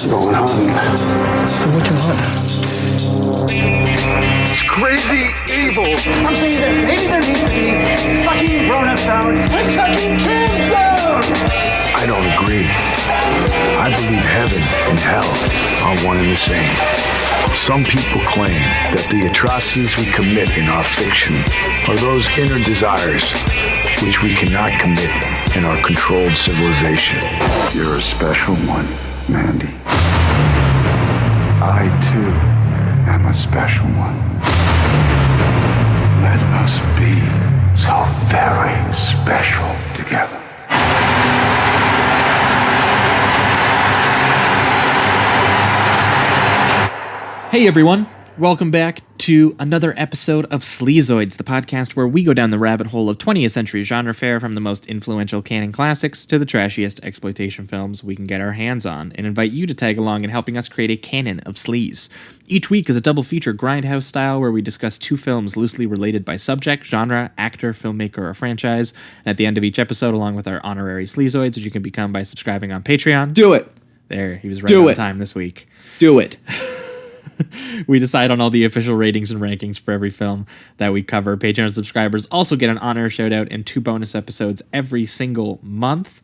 Going hunting. What you want? It's crazy evil. I'm saying that maybe there needs to be fucking grown-up zone and fucking kid zone. I don't agree. I believe heaven and hell are one and the same. Some people claim that the atrocities we commit in our fiction are those inner desires which we cannot commit in our controlled civilization. You're a special one, Mandy. I, too, am a special one. Let us be so very special together. Hey everyone, welcome back to another episode of Sleazoids, the podcast where we go down the rabbit hole of 20th century genre fare from the most influential canon classics to the trashiest exploitation films we can get our hands on, and invite you to tag along in helping us create a canon of sleaze. Each week is a double feature grindhouse style where we discuss two films loosely related by subject, genre, actor, filmmaker, or franchise, and at the end of each episode, along with our honorary Sleazoids, which you can become by subscribing on Patreon. Do it. There, he was right on time this week. Do it. We decide on all the official ratings and rankings for every film that we cover. Patreon subscribers also get an honor shout out and 2 bonus episodes every single month,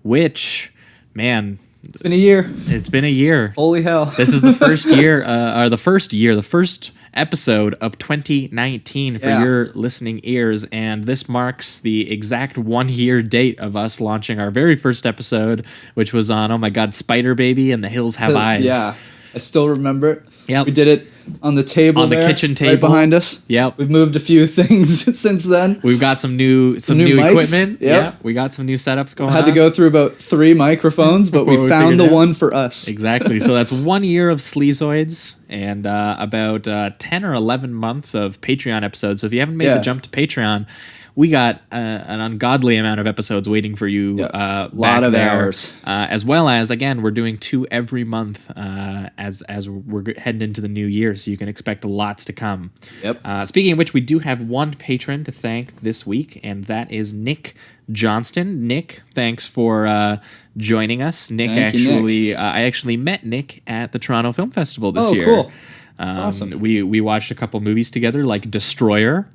which, man, It's been a year. it's been a year. Holy hell. This is the first the first episode of 2019 for your listening ears, and this marks the exact 1 year date of us launching our very first episode, which was on, oh my God, Spider Baby and the Hills Have Eyes. Yeah, I still remember it. Yep. We did it on the table On the there, kitchen table. right behind us. Yep. We've moved a few things since then. We've got some new mics. equipment. Yep. Yeah, we got some new setups going on. Had to go through about 3 microphones, but Before we we found figured the it out. one for us. Exactly. So that's 1 year of Sleazoids and about 10 or 11 months of Patreon episodes. So if you haven't made the jump to Patreon, we got an ungodly amount of episodes waiting for you. A lot back of there. hours. As well as, again, we're doing 2 every month as we're heading into the new year. So you can expect lots to come. Yep. Speaking of which, we do have one patron to thank this week, and that is Nick Johnston. Nick, thanks for joining us. Nick, Thank you, Nick. I actually met Nick at the Toronto Film Festival this year. Cool. That's awesome. We watched a couple movies together, like Destroyer,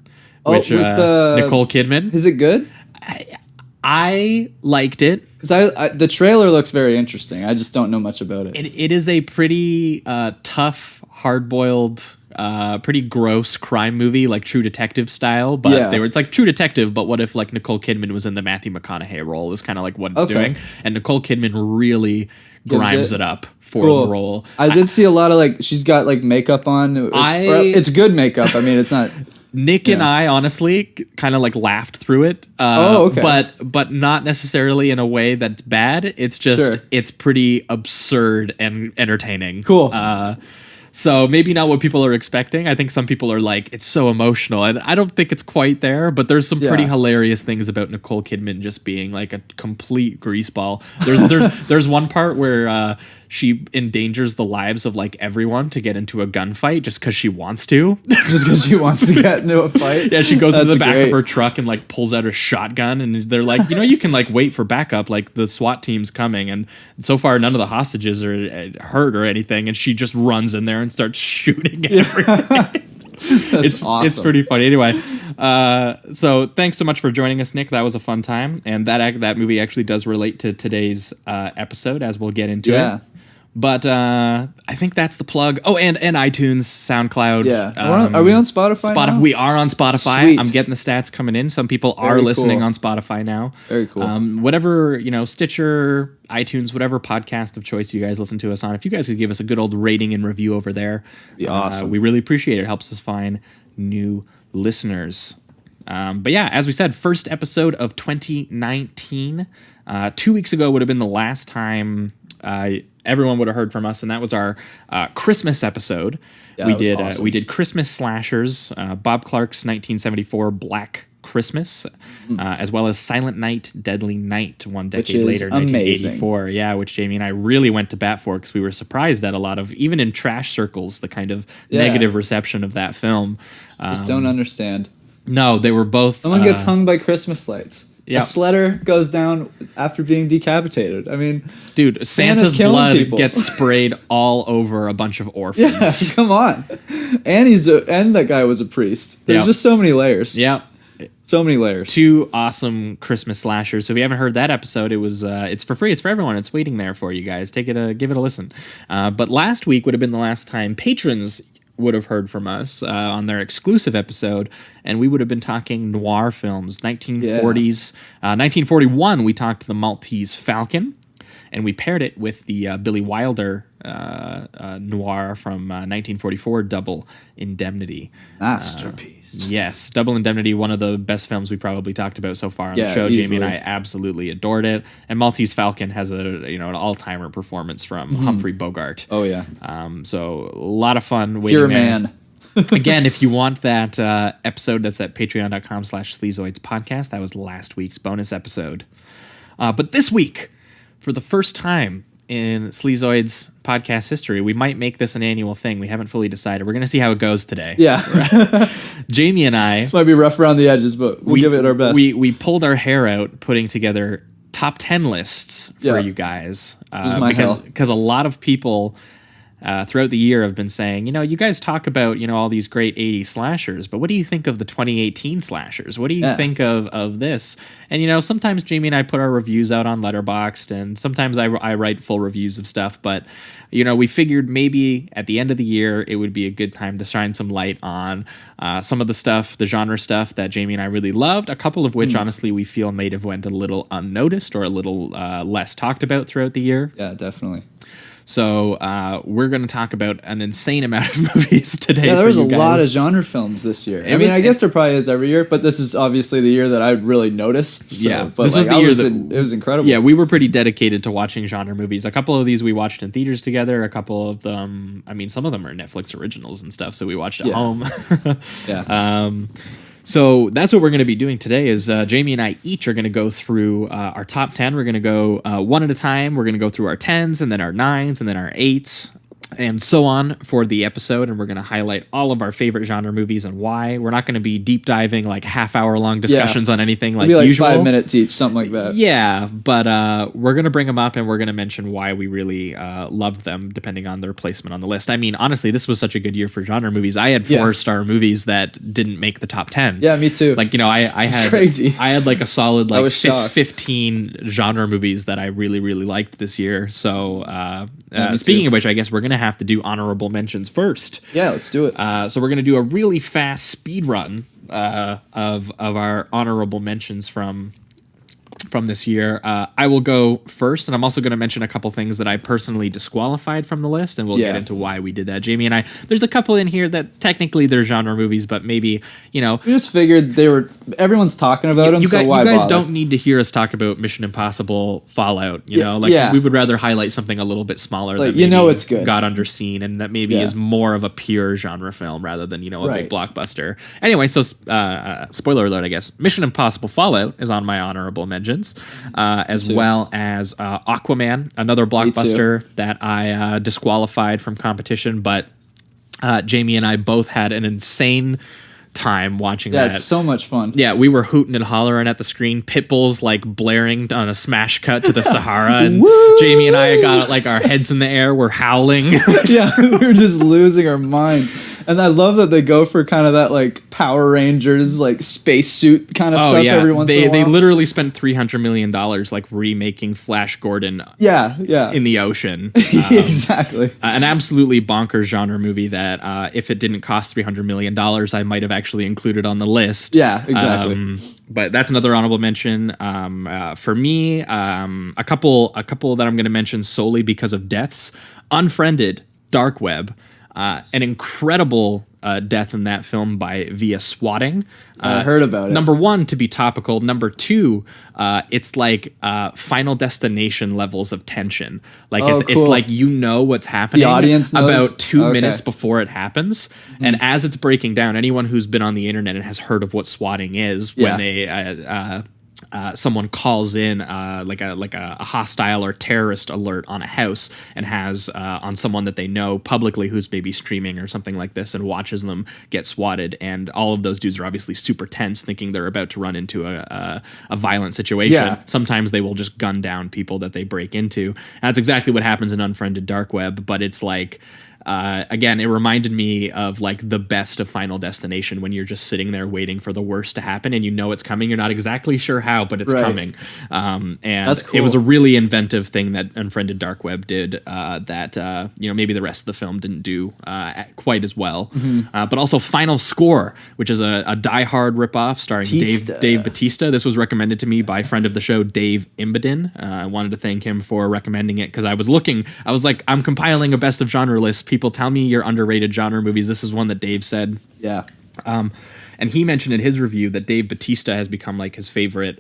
Oh, which with Nicole Kidman. Is it good? I liked it. Because the trailer looks very interesting. I just don't know much about it. It is a pretty tough, hard-boiled, pretty gross crime movie, like True Detective style. But it's like True Detective, but what if like Nicole Kidman was in the Matthew McConaughey role? Is kind of like what it's doing. And Nicole Kidman really grinds it up for the role. I did see a lot of she's got makeup on. It's good makeup. I mean, it's not. Nick and I honestly kind of laughed through it. But not necessarily in a way that's bad. It's just it's pretty absurd and entertaining. Cool. So maybe not what people are expecting. I think some people are like, it's so emotional, and I don't think it's quite there. But there's some pretty hilarious things about Nicole Kidman just being like a complete greaseball. There's one part where she endangers the lives of everyone to get into a gunfight just because she wants to. Just because she wants to get into a fight. Yeah, she goes into the back of her truck and pulls out a shotgun, and they're like, you can wait for backup, the SWAT team's coming, and so far none of the hostages are hurt or anything, and she just runs in there and starts shooting everything. It's awesome. It's pretty funny. Anyway, so thanks so much for joining us, Nick. That was a fun time, and that movie actually does relate to today's episode, as we'll get into it. But I think that's the plug. Oh, and iTunes, SoundCloud. Yeah. Are we on Spotify now? We are on Spotify. Sweet. I'm getting the stats coming in. Some people are listening on Spotify now. Very cool. Whatever, Stitcher, iTunes, whatever podcast of choice you guys listen to us on, if you guys could give us a good old rating and review over there, be awesome. We really appreciate it. It helps us find new listeners. But yeah, as we said, first episode of 2019. 2 weeks ago would have been the last time everyone would have heard from us, and that was our Christmas episode. Yeah, awesome. We did Christmas slashers, Bob Clark's 1974 Black Christmas, as well as Silent Night, Deadly Night, one decade later, 1984. Amazing. Yeah, which Jamie and I really went to bat for because we were surprised at a lot of, even in trash circles, the kind of negative reception of that film. Just don't understand. No, they were both. Someone gets hung by Christmas lights. A sledder goes down after being decapitated. I mean, dude, Santa's blood gets sprayed all over a bunch of orphans. Yeah, come on. And that guy was a priest. There's just so many layers. Yeah. So many layers. 2 awesome Christmas slashers. So if you haven't heard that episode, it's for free. It's for everyone. It's waiting there for you guys. Give it a listen. But last week would have been the last time patrons would have heard from us on their exclusive episode, and we would have been talking noir films. 1940s, 1941. We talked The Maltese Falcon, and we paired it with the Billy Wilder noir from 1944, Double Indemnity. Masterpiece. Yes, Double Indemnity, one of the best films we probably talked about so far on the show. Easily. Jamie and I absolutely adored it. And Maltese Falcon has an all-timer performance from Humphrey Bogart. Oh yeah. So a lot of fun. Pure man. Again, if you want that episode, that's at patreon.com/Sleazoids podcast. That was last week's bonus episode. But this week, for the first time in Sleazoids podcast history, we might make this an annual thing. We haven't fully decided. We're going to see how it goes today. Yeah. Jamie and I... This might be rough around the edges, but we'll give it our best. We pulled our hair out putting together top 10 lists for you guys. Because a lot of people... throughout the year have been saying, you guys talk about, all these great 80s slashers, but what do you think of the 2018 slashers? What do you think of this? And, sometimes Jamie and I put our reviews out on Letterboxd, and sometimes I write full reviews of stuff, but, we figured maybe at the end of the year, it would be a good time to shine some light on some of the stuff, the genre stuff that Jamie and I really loved, a couple of which, honestly, we feel may have went a little unnoticed or a little less talked about throughout the year. Yeah, definitely. So we're going to talk about an insane amount of movies today. Yeah, there was a lot of genre films this year. I guess there probably is every year, but this is obviously the year that I really noticed. So, but this was the year it was incredible. Yeah, we were pretty dedicated to watching genre movies. A couple of these we watched in theaters together. A couple of them, some of them are Netflix originals and stuff, so we watched at home. Yeah. So that's what we're going to be doing today is Jamie and I each are going to go through our top 10. We're going to go one at a time. We're going to go through our 10s and then our 9s and then our 8s and so on for the episode. And we're going to highlight all of our favorite genre movies and why. We're not going to be deep diving like half-hour long discussions on anything like usual. 5 minutes each, something like that. Yeah, but we're going to bring them up and we're going to mention why we really loved them depending on their placement on the list. Honestly, this was such a good year for genre movies. I had 4-star movies that didn't make the top 10. Yeah, me too. I had crazy. I had like a solid 15 genre movies that I really, really liked this year. So speaking of which, I guess we're going to have to do honorable mentions first. Yeah, let's do it. So we're going to do a really fast speed run of our honorable mentions from this year. I will go first, and I'm also going to mention a couple things that I personally disqualified from the list, and we'll get into why we did that. Jamie and I, there's a couple in here that technically they're genre movies, but maybe, we just figured everyone's talking about them, so why you guys bother? don't need to hear us talk about Mission Impossible Fallout, we would rather highlight something a little bit smaller that it's good. got underseen and that maybe is more of a pure genre film rather than, a big blockbuster. Anyway, so spoiler alert, I guess. Mission Impossible Fallout is on my honorable mentions. As well as Aquaman, another blockbuster that I disqualified from competition, but Jamie and I both had an insane time watching that. Yeah, it's so much fun. Yeah, we were hooting and hollering at the screen, Pitbull's like blaring on a smash cut to the Sahara, and Jamie and I got our heads in the air, we're howling. Yeah, we were just losing our minds. And I love that they go for kind of that Power Rangers spacesuit kind of stuff every once in a while. They literally spent $300 million remaking Flash Gordon in the ocean. Exactly. An absolutely bonkers genre movie that if it didn't cost $300 million, I might have actually included on the list. Yeah, exactly. But that's another honorable mention. For me, a couple that I'm going to mention solely because of deaths. Unfriended, Dark Web. An incredible death in that film via swatting. I heard about it. Number one, to be topical. Number two, it's Final Destination levels of tension. It's like what's happening. The audience knows? About 2 minutes before it happens, and as it's breaking down, anyone who's been on the internet and has heard of what swatting is when they someone calls in like a hostile or terrorist alert on a house and has on someone that they know publicly who's maybe streaming or something like this and watches them get swatted, and all of those dudes are obviously super tense, thinking they're about to run into a violent situation. Yeah. Sometimes they will just gun down people that they break into. And that's exactly what happens in Unfriended Dark Web, but it's like again, it reminded me of like the best of Final Destination, when you're just sitting there waiting for the worst to happen and you know it's coming. You're not exactly sure how, but it's coming. And that's cool. It was a really inventive thing that Unfriended Dark Web did that maybe the rest of the film didn't do quite as well. But also Final Score, which is a Die Hard ripoff starring Dave Bautista. This was recommended to me by a friend of the show, Dave Imbedin. I wanted to thank him for recommending it because I was like, I'm compiling a best of genre list. People tell me your underrated genre movies. This is one that Dave said. Yeah. And he mentioned in his review that Dave Bautista has become like his favorite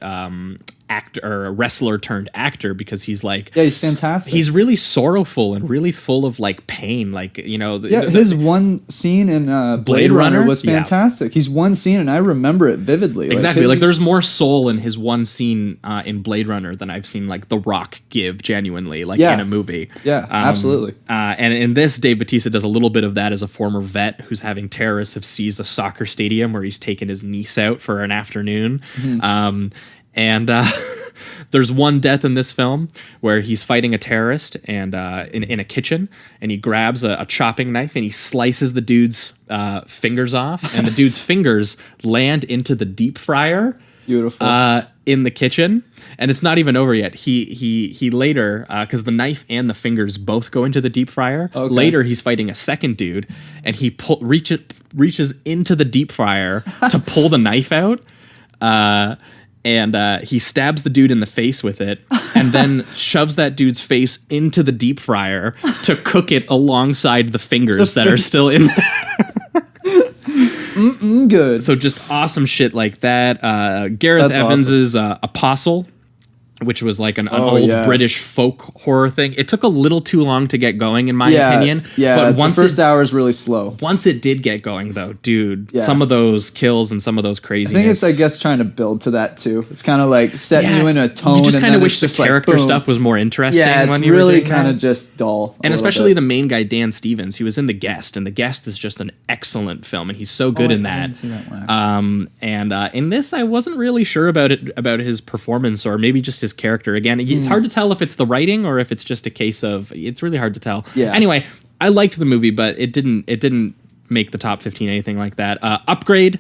actor or wrestler turned actor, because he's like, yeah, he's fantastic. He's really sorrowful and really full of like pain. Like, his one scene in Blade Runner was fantastic. He's one scene and I remember it vividly. Exactly. Like there's more soul in his one scene in Blade Runner than I've seen like The Rock give genuinely, like in a movie. Yeah, absolutely. And in this, Dave Bautista does a little bit of that as a former vet who's having terrorists have seized a soccer stadium where he's taken his niece out for an afternoon. And there's one death in this film where he's fighting a terrorist and in a kitchen, and he grabs a chopping knife and he slices the dude's fingers off, and the dude's fingers land into the deep fryer. Beautiful. In the kitchen, and it's not even over yet. He later, because the knife and the fingers both go into the deep fryer. Okay. Later, he's fighting a second dude, and he reaches into the deep fryer to pull the knife out. And he stabs the dude in the face with it, and then shoves that dude's face into the deep fryer to cook it alongside the fingers that are still in there. Good. So just awesome shit like that. Gareth Evans's Apostle, which was like an old British folk horror thing. It took a little too long to get going, in my opinion. Yeah, but once the first hour is really slow. Once it did get going, though, dude, some of those kills and some of those craziness. I think it's, I guess, trying to build to that, too. It's kind of like setting you in a tone. You just kind of wish the character stuff was more interesting. Yeah, it's when you really kind of just dull. And especially the main guy, Dan Stevens. He was in The Guest, and The Guest is just an excellent film, and he's so good in that. And in this, I wasn't really sure about his performance, or maybe just his character. Again, it's hard to tell if it's the writing or if it's just a case of, it's really hard to tell. Yeah. Anyway, I liked the movie, but it didn't make the top 15, anything like that. Upgrade,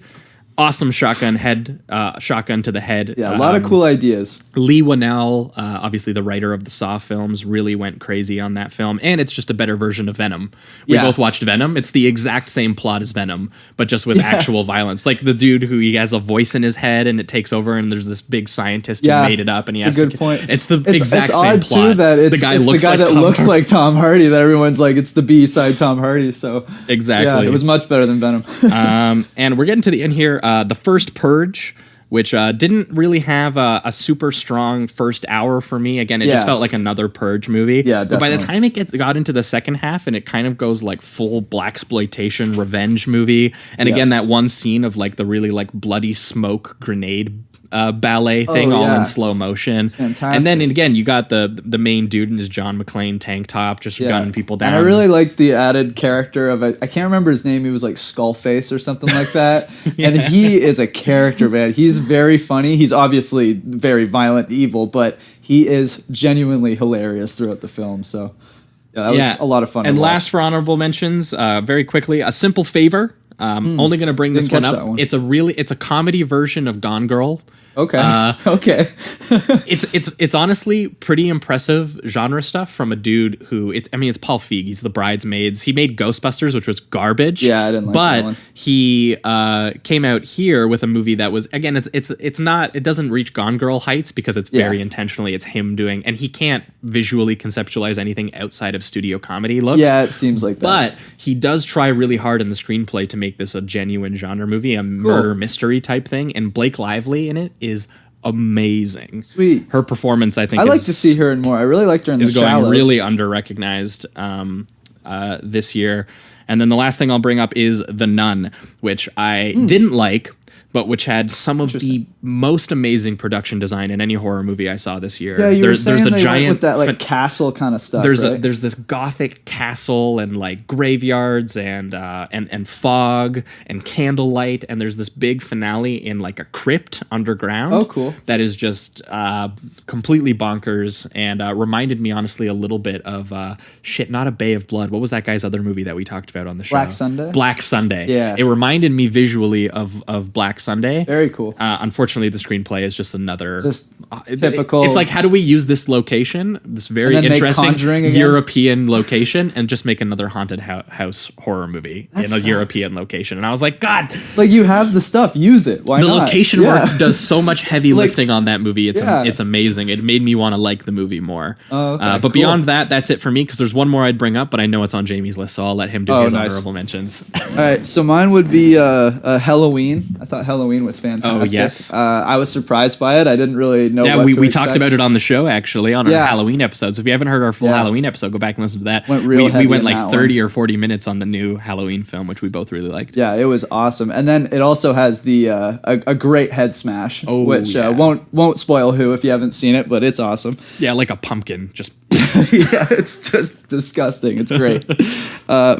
awesome shotgun to the head. Yeah, a lot of cool ideas. Lee Whannell, obviously the writer of the Saw films, really went crazy on that film, and it's just a better version of Venom. We both watched Venom. It's the exact same plot as Venom, but just with actual violence. Like the dude who he has a voice in his head and it takes over, and there's this big scientist who made it up, and he has to. Good point. It's the exact same plot. Too, that the guy looks like Tom Hardy. That everyone's like, it's the B-side Tom Hardy. So exactly, yeah, it was much better than Venom. And we're getting to the end here. The first Purge, which didn't really have a super strong first hour for me. Again, it just felt like another Purge movie. Yeah, but by the time it got into the second half, and it kind of goes like full blaxploitation revenge movie, and again that one scene of like the really like bloody smoke grenade ballet thing all in slow motion. Fantastic. And then again, you got the main dude in his John McClane tank top just gunning people down. And I really liked the added character of I can't remember his name. He was like Skullface or something like that. And he is a character, man. He's very funny. He's obviously very violent, evil, but he is genuinely hilarious throughout the film. So that was a lot of fun. And last for honorable mentions, very quickly, A Simple Favor. Only going to bring this one up. It's a comedy version of Gone Girl. Okay. Okay. It's honestly pretty impressive genre stuff from a dude who it's Paul Feig. He's the Bridesmaids. He made Ghostbusters, which was garbage. Yeah, I didn't like that one. But he came out here with a movie that was, again, it doesn't reach Gone Girl heights because it's very intentionally, it's him doing, and he can't visually conceptualize anything outside of studio comedy looks. Yeah, it seems like that. But he does try really hard in the screenplay to make this a genuine genre movie, a murder mystery type thing, and Blake Lively in it is amazing. Sweet. Her performance, I think, I like to see her in more. I really liked her in The Shallows. Is going really under-recognized this year. And then the last thing I'll bring up is The Nun, which I didn't like, but which had some of the most amazing production design in any horror movie I saw this year. Yeah, you were saying there's a they giant went with that like castle kind of stuff. Right? There's this gothic castle and like graveyards and fog and candlelight, and there's this big finale in like a crypt underground. Oh, cool. That is just completely bonkers and reminded me honestly a little bit of not A Bay of Blood. What was that guy's other movie that we talked about on the show? Black Sunday? Black Sunday. Yeah. It reminded me visually of Black Sunday. Very cool. Unfortunately, the screenplay is just another... typical... It's like, how do we use this location, this very interesting European location, and just make another haunted house horror movie in a European location? And I was like, God! Like, you have the stuff. Use it. Why not? The location work does so much heavy lifting on that movie. It's amazing. It made me want to like the movie more. Oh, okay, but beyond that, that's it for me, because there's one more I'd bring up, but I know it's on Jamie's list, so I'll let him do his honorable mentions. All right, so mine would be Halloween. I thought Halloween was fantastic. Oh, yes. I was surprised by it. I didn't really know what to we expect. talked about it on the show, actually, on our Halloween episode. So if you haven't heard our full Halloween episode, go back and listen to that. We went like 30 or 40 minutes on the new Halloween film, which we both really liked. Yeah, it was awesome. And then it also has the a great head smash, which won't spoil who if you haven't seen it, but it's awesome. Yeah, like a pumpkin, just... Yeah, it's just disgusting. It's great.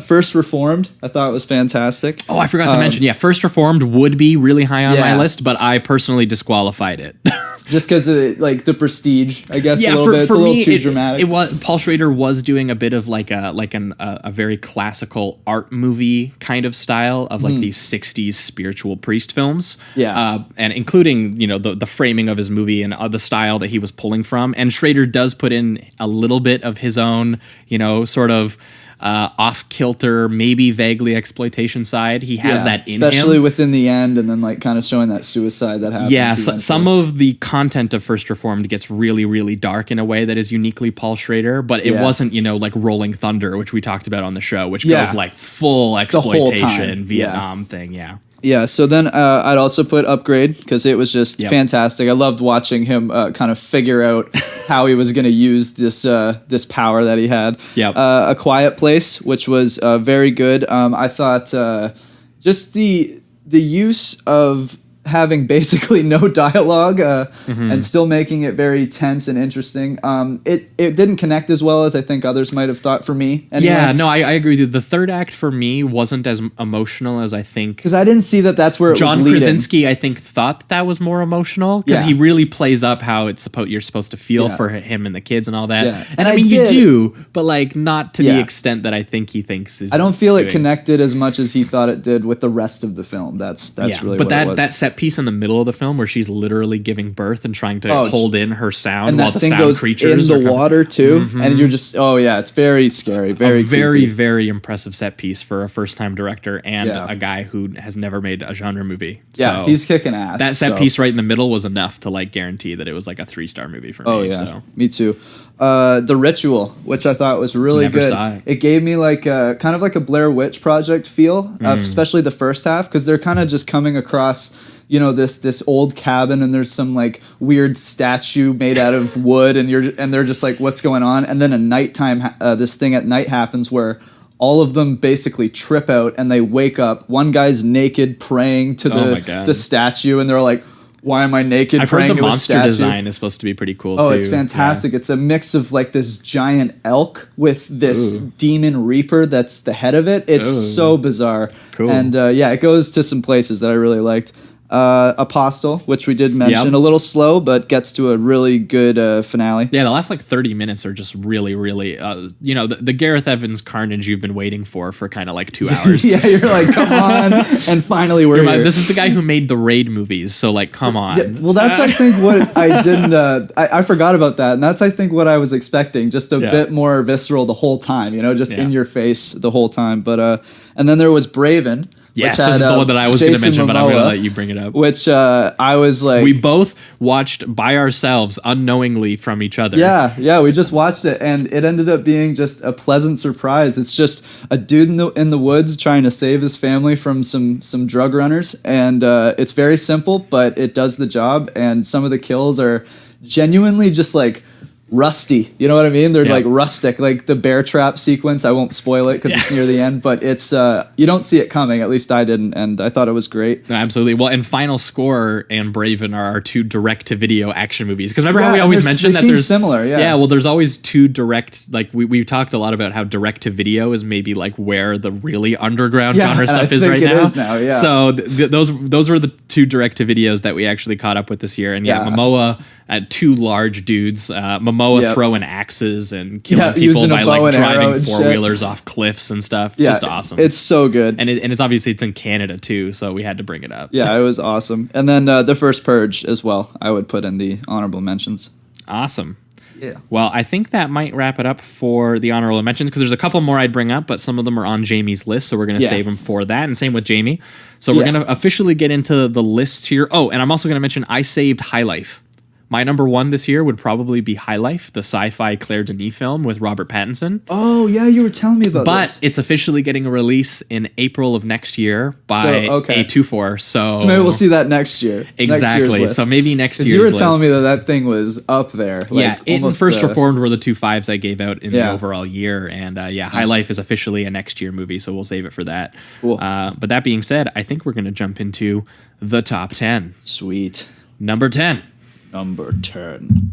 First Reformed, I thought it was fantastic. Oh, I forgot to mention. Yeah, First Reformed would be really high on my list, but I personally disqualified it. Just because of like the prestige, I guess. A little bit. It's a little too dramatic. It was Paul Schrader was doing a bit of like a very classical art movie kind of style of like these 60s spiritual priest films. Yeah, and including the framing of his movie and the style that he was pulling from. And Schrader does put in a little bit of his own sort of off-kilter, maybe vaguely exploitation side. He has that in him. Especially within the end, and then like kind of showing that suicide that happens. Yeah, some of the content of First Reformed gets really, really dark in a way that is uniquely Paul Schrader, but it wasn't, like Rolling Thunder, which we talked about on the show, which goes like full exploitation, Vietnam thing, Yeah, so then I'd also put Upgrade because it was just fantastic. I loved watching him kind of figure out how he was going to use this power that he had. A Quiet Place, which was very good. I thought just the use of having basically no dialogue and still making it very tense and interesting. It didn't connect as well as I think others might have thought for me. Anyway. Yeah, no, I agree with you. The third act for me wasn't as emotional as I think. Because I didn't see that's where it John was leading. Krasinski, I think, thought that was more emotional because he really plays up how you're supposed to feel for him and the kids and all that. Yeah. And I mean, you do, but like not to the extent that I think he thinks is. I don't feel it connected as much as he thought it did with the rest of the film. That's really what it was. That set piece in the middle of the film where she's literally giving birth and trying to hold in her sound and while the sound creatures in the water too, and you're just it's very scary, very very impressive set piece for a first time director and a guy who has never made a genre movie. Yeah, he's kicking ass. That set piece right in the middle was enough to like guarantee that it was like a 3-star movie for me. Oh yeah, so. Me too. The Ritual, which I thought was really Never good. Saw it. It gave me like kind of like a Blair Witch Project feel, especially the first half, because they're kind of just coming across this old cabin and there's some like weird statue made out of wood and they're just like, what's going on? And then a nighttime this thing at night happens where all of them basically trip out and they wake up. One guy's naked praying to the statue, and they're like, why am I naked? I've heard the monster statue? Design is supposed to be pretty cool too. Oh, it's fantastic. Yeah. It's a mix of like this giant elk with this demon reaper that's the head of it. It's so bizarre. Cool. And it goes to some places that I really liked. Apostle, which we did mention, a little slow, but gets to a really good finale. Yeah, the last like 30 minutes are just really, really, the Gareth Evans carnage you've been waiting for kind of like 2 hours. Yeah, you're like, come on, and finally we're here. This is the guy who made the Raid movies, so like, come on. Yeah, well, that's I think what I didn't. I forgot about that, and that's I think what I was expecting, just a bit more visceral the whole time, just in your face the whole time. But and then there was Braven. Yes, this is the one that I was going to mention, but I'm going to let you bring it up. Which I was like... We both watched by ourselves, unknowingly from each other. Yeah, we just watched it, and it ended up being just a pleasant surprise. It's just a dude in the woods trying to save his family from some drug runners, and it's very simple, but it does the job, and some of the kills are genuinely just like rusty. You know what I mean? They're Yeah. like rustic, like the bear trap sequence. I won't spoil it because it's near the end, but it's you don't see it coming. At least I didn't, and I thought it was great. No, absolutely. Well, and Final Score and Braven are our two direct-to-video action movies. Because remember how we Yeah, always and mentioned they that seem there's similar, yeah. Yeah, well, there's always two direct. Like we've talked a lot about how direct-to-video is maybe like where the really underground Yeah, genre and stuff I is think right it now. is now, yeah. So those were the two direct-to-videos that we actually caught up with this year. And yeah, Yeah. Momoa had two large dudes. Momoa Yep. throwing axes and killing Yeah, people using a by bow like and arrow driving and shit. four-wheelers off cliffs and stuff. Yeah, Just awesome. It's so good. and it's obviously it's in Canada too, so we had to bring it up. Yeah, it was awesome. And then the first Purge as well. I would put in the honorable mentions. Awesome. Yeah. Well, I think that might wrap it up for the honorable mentions because there's a couple more I'd bring up, but some of them are on Jamie's list, so we're going to Yeah. save them for that. And same with Jamie. So we're Yeah. going to officially get into the list here. Oh, and I'm also going to mention I saved High Life. My number one this year would probably be High Life, the sci-fi Claire Denis film with Robert Pattinson. Oh yeah, you were telling me about But this. it's officially getting a release in April of next year by So, okay. A24. So Maybe we'll see that next year. Next year's Exactly. list. So maybe next 'Cause year's you were list. telling me that thing was up there. Like, Yeah, it and almost, First Reformed were the two fives I gave out in the Yeah. overall year, and High Life is officially a next year movie, so we'll save it for that. Cool. But that being said, I think we're going to jump into the top 10. Sweet. Number 10. Number 10.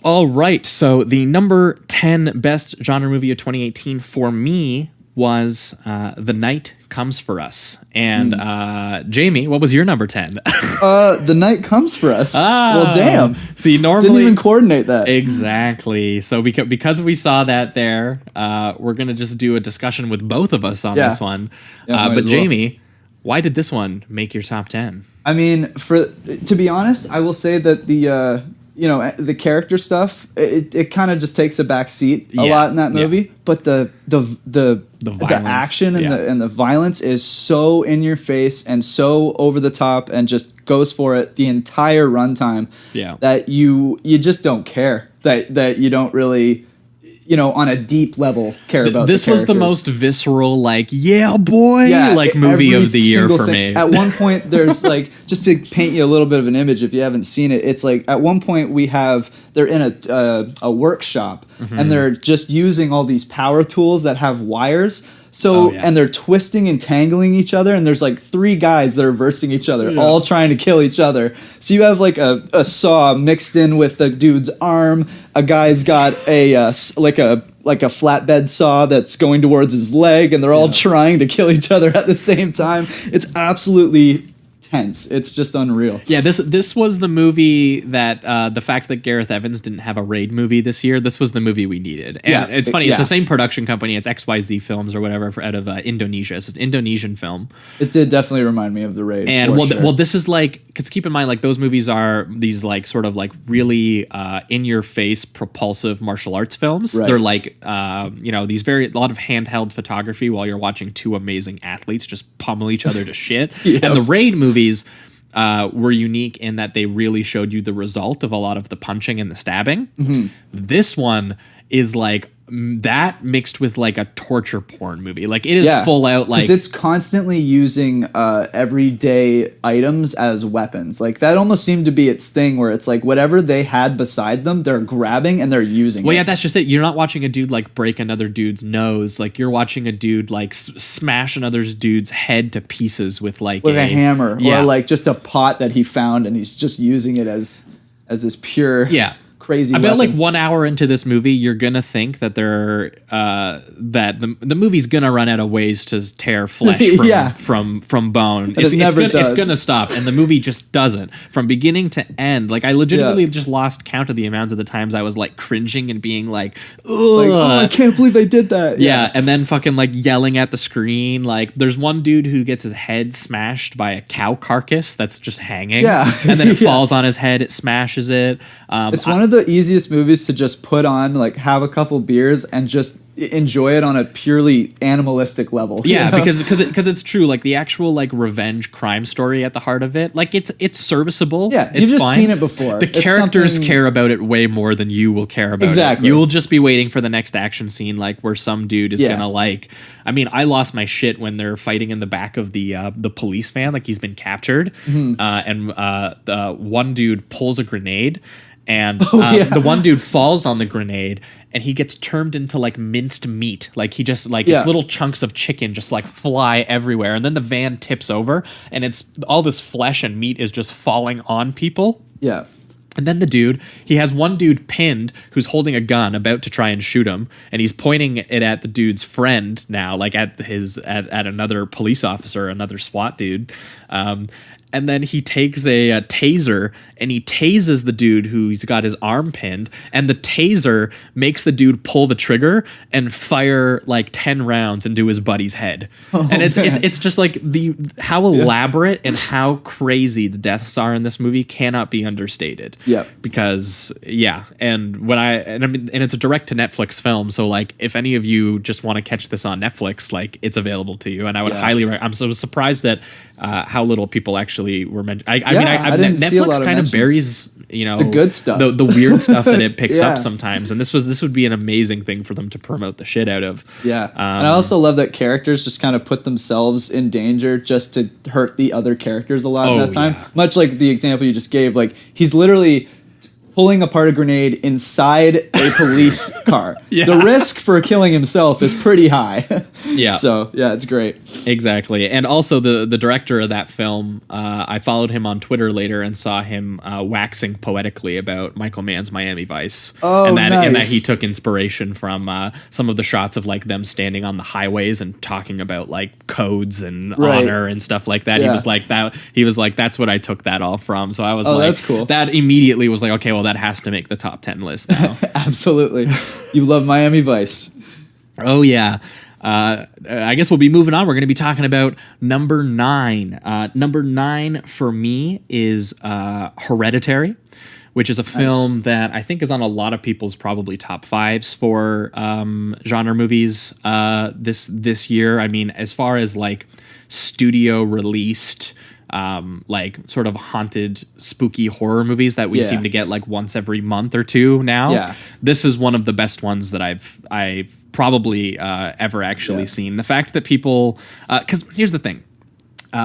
All right, so the number 10 best genre movie of 2018 for me was The Night Comes for Us. And Jamie, what was your number 10? The night comes for us. Well, damn. See, normally Didn't even coordinate that. Exactly. So because we saw that there, we're gonna just do a discussion with both of us on Yeah. this one. Yeah, might But as well. Jamie, why did this one make your top 10? I mean, to be honest, I will say that the character stuff, it kind of just takes a back seat a Yeah, lot in that yeah. movie. But the violence, action and yeah. the violence is so in your face and so over the top and just goes for it the entire runtime. Yeah. That you just don't care that you don't really. On a deep level, care about This the was the characters. most visceral, like, yeah, boy, like movie every of the year single for thing. me. At one point, there's like, just to paint you a little bit of an image, if you haven't seen it, it's like at one point they're in a workshop Mm-hmm. and they're just using all these power tools that have wires. So Oh, yeah. and they're twisting and tangling each other, and there's like three guys that are versing each other, all trying to kill each other. So you have like a saw mixed in with the dude's arm. A guy's got like a flatbed saw that's going towards his leg, and they're all trying to kill each other at the same time. It's absolutely tense. It's just unreal. Yeah, this was the movie that the fact that Gareth Evans didn't have a Raid movie this year, this was the movie we needed. And Yeah, it's funny, it's yeah. the same production company, it's XYZ Films or whatever out of Indonesia. It's an Indonesian film. It did definitely remind me of the Raid. And for sure. well, this is like, because keep in mind, like those movies are these like sort of like really in your face propulsive martial arts films. Right. They're like these a lot of handheld photography while you're watching two amazing athletes just pummel each other to shit. Yep. And the Raid movies were unique in that they really showed you the result of a lot of the punching and the stabbing. Mm-hmm. This one is like that mixed with like a torture porn movie. Like it is full out like 'cause it's constantly using everyday items as weapons. Like that almost seemed to be its thing, where it's like whatever they had beside them, they're grabbing and they're using. Well, it. yeah, that's just it. You're not watching a dude like break another dude's nose. Like you're watching a dude like smash another dude's head to pieces with like with a hammer, Yeah. or like just a pot that he found and he's just using it as this pure crazy About weapon. like 1 hour into this movie, you're gonna think that that the movie's gonna run out of ways to tear flesh from Yeah. from bone. But it never it's does. gonna stop, and the movie just doesn't from beginning to end. Like I legitimately just lost count of the amounts of the times I was like cringing and being like, ugh. like, oh, I can't believe they did that. Yeah, and then fucking like yelling at the screen. Like there's one dude who gets his head smashed by a cow carcass that's just hanging. Yeah. And then it Yeah. falls on his head, it smashes it. It's one of the easiest movies to just put on, like have a couple beers and just enjoy it on a purely animalistic level. Yeah, you know? because it's true. Like the actual like revenge crime story at the heart of it, like it's serviceable. Yeah, it's you've just fine. seen it before. The It's characters something- care about it way more than you will care about Exactly. it. You'll just be waiting for the next action scene, like where some dude is Yeah. gonna like. I mean, I lost my shit when they're fighting in the back of the police van, like he's been captured, Mm-hmm. and the one dude pulls a grenade. And yeah. the one dude falls on the grenade and he gets turned into like minced meat. Like he just like Yeah. it's little chunks of chicken just like fly everywhere. And then the van tips over and it's all this flesh and meat is just falling on people. Yeah. And then the dude, he has one dude pinned who's holding a gun about to try and shoot him, and he's pointing it at the dude's friend now, like at another police officer, another SWAT dude. And then he takes a taser and he tases the dude who's got his arm pinned, and the taser makes the dude pull the trigger and fire like 10 rounds into his buddy's head. And it's just like how elaborate and how crazy the deaths are in this movie cannot be understated. Yeah. Because and it's a direct to Netflix film, so like if any of you just want to catch this on Netflix, like it's available to you, and I would highly I'm so surprised that how little people actually were mentioned. I mean, didn't see a lot Netflix of kind of mentions. buries The good stuff. the weird stuff that it picks Yeah. up sometimes, and this would be an amazing thing for them to promote the shit out of. Yeah. And I also love that characters just kind of put themselves in danger just to hurt the other characters a lot of that time. Yeah. Much like the example you just gave, like he's literally pulling apart a grenade inside a police car. Yeah. The risk for killing himself is pretty high. Yeah. So, yeah, it's great. Exactly. And also the director of that film, I followed him on Twitter later and saw him waxing poetically about Michael Mann's Miami Vice. Oh, and that nice. he took inspiration from some of the shots of like them standing on the highways and talking about like codes and Right. honor and stuff like that. Yeah. He was like, that's what I took that all from. So I was Oh, like, that's cool. That immediately was like, okay, well that has to make the top 10 list now. Absolutely. You love Miami Vice. Oh, yeah. I guess we'll be moving on. We're going to be talking about number 9. Number 9 for me is Hereditary, which is a film that I think is on a lot of people's probably top 5s for genre movies this year. I mean, as far as like studio released like sort of haunted, spooky horror movies that we seem to get like once every month or two now. Yeah. This is one of the best ones that I've probably ever actually seen. The fact that people, because here's the thing.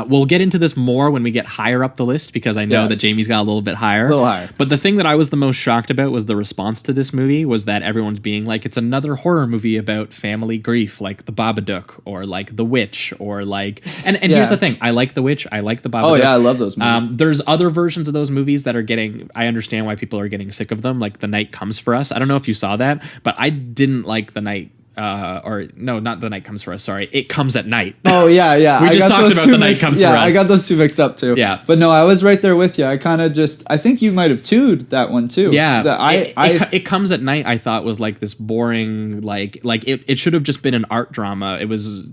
We'll get into this more when we get higher up the list because I know Yeah. that Jamie's got a little bit higher. A little higher. But the thing that I was the most shocked about was the response to this movie was that everyone's being like, it's another horror movie about family grief, like The Babadook or like The Witch or like... And here's the thing. I like The Witch. I like The Babadook. Oh, yeah, I love those movies. There's other versions of those movies that are getting... I understand why people are getting sick of them, like The Night Comes for Us. I don't know if you saw that, but I didn't like The Night... or no, not The Night Comes for Us. Sorry, It Comes at Night. Oh, yeah. We I just got talked those about two The Night mixed- Comes for Yeah, I Us. got those two mixed up too. Yeah. But no, I was right there with you. I kind of I think you might have two'd that one too. Yeah, It It Comes at Night. I thought was like this boring, like it should have just been an art drama. It was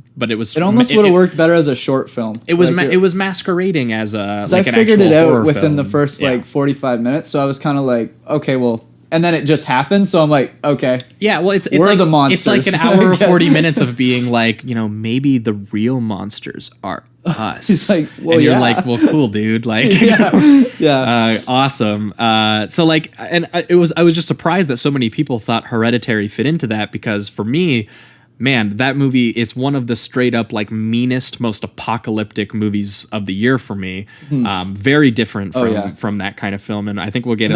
almost would have worked better as a short film. It was Like, it was masquerading as a like I an figured actual it horror out within the film. first Yeah. like 45 minutes, so I was kind of like, okay, well, and then it just happened, so I'm like, okay. Yeah, well, it's We're like, the monsters. It's like an hour or 40 minutes of being like, maybe the real monsters are us. He's like, well, and you're yeah. like, well, cool, dude. Like, Yeah. awesome. So like, and I was just surprised that so many people thought Hereditary fit into that because for me, man, that movie, it's one of the straight up like meanest, most apocalyptic movies of the year for me. Very different from that kind of film. And I think we'll get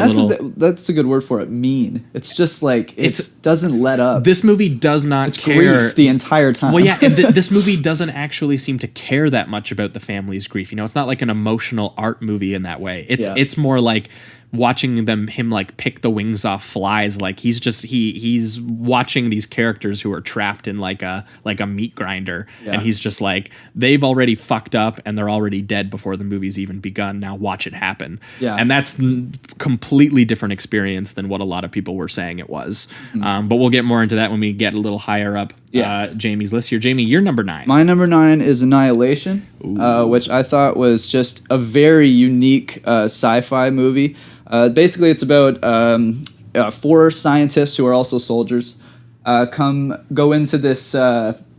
That's a good word for it. Mean. It's just like it doesn't let up. This movie does not it's care. grief the entire time. Well, yeah, and this movie doesn't actually seem to care that much about the family's grief. It's not like an emotional art movie in that way. It's more like watching him like pick the wings off flies. Like he's watching these characters who are trapped in like a meat grinder, and he's just like, they've already fucked up and they're already dead before the movie's even begun. Now watch it happen. Yeah, and that's completely different experience than what a lot of people were saying it was. But we'll get more into that when we get a little higher up. Jamie's list here. Jamie, you're number 9. My number 9 is Annihilation, which I thought was just a very unique sci-fi movie. Basically, it's about 4 scientists who are also soldiers go into this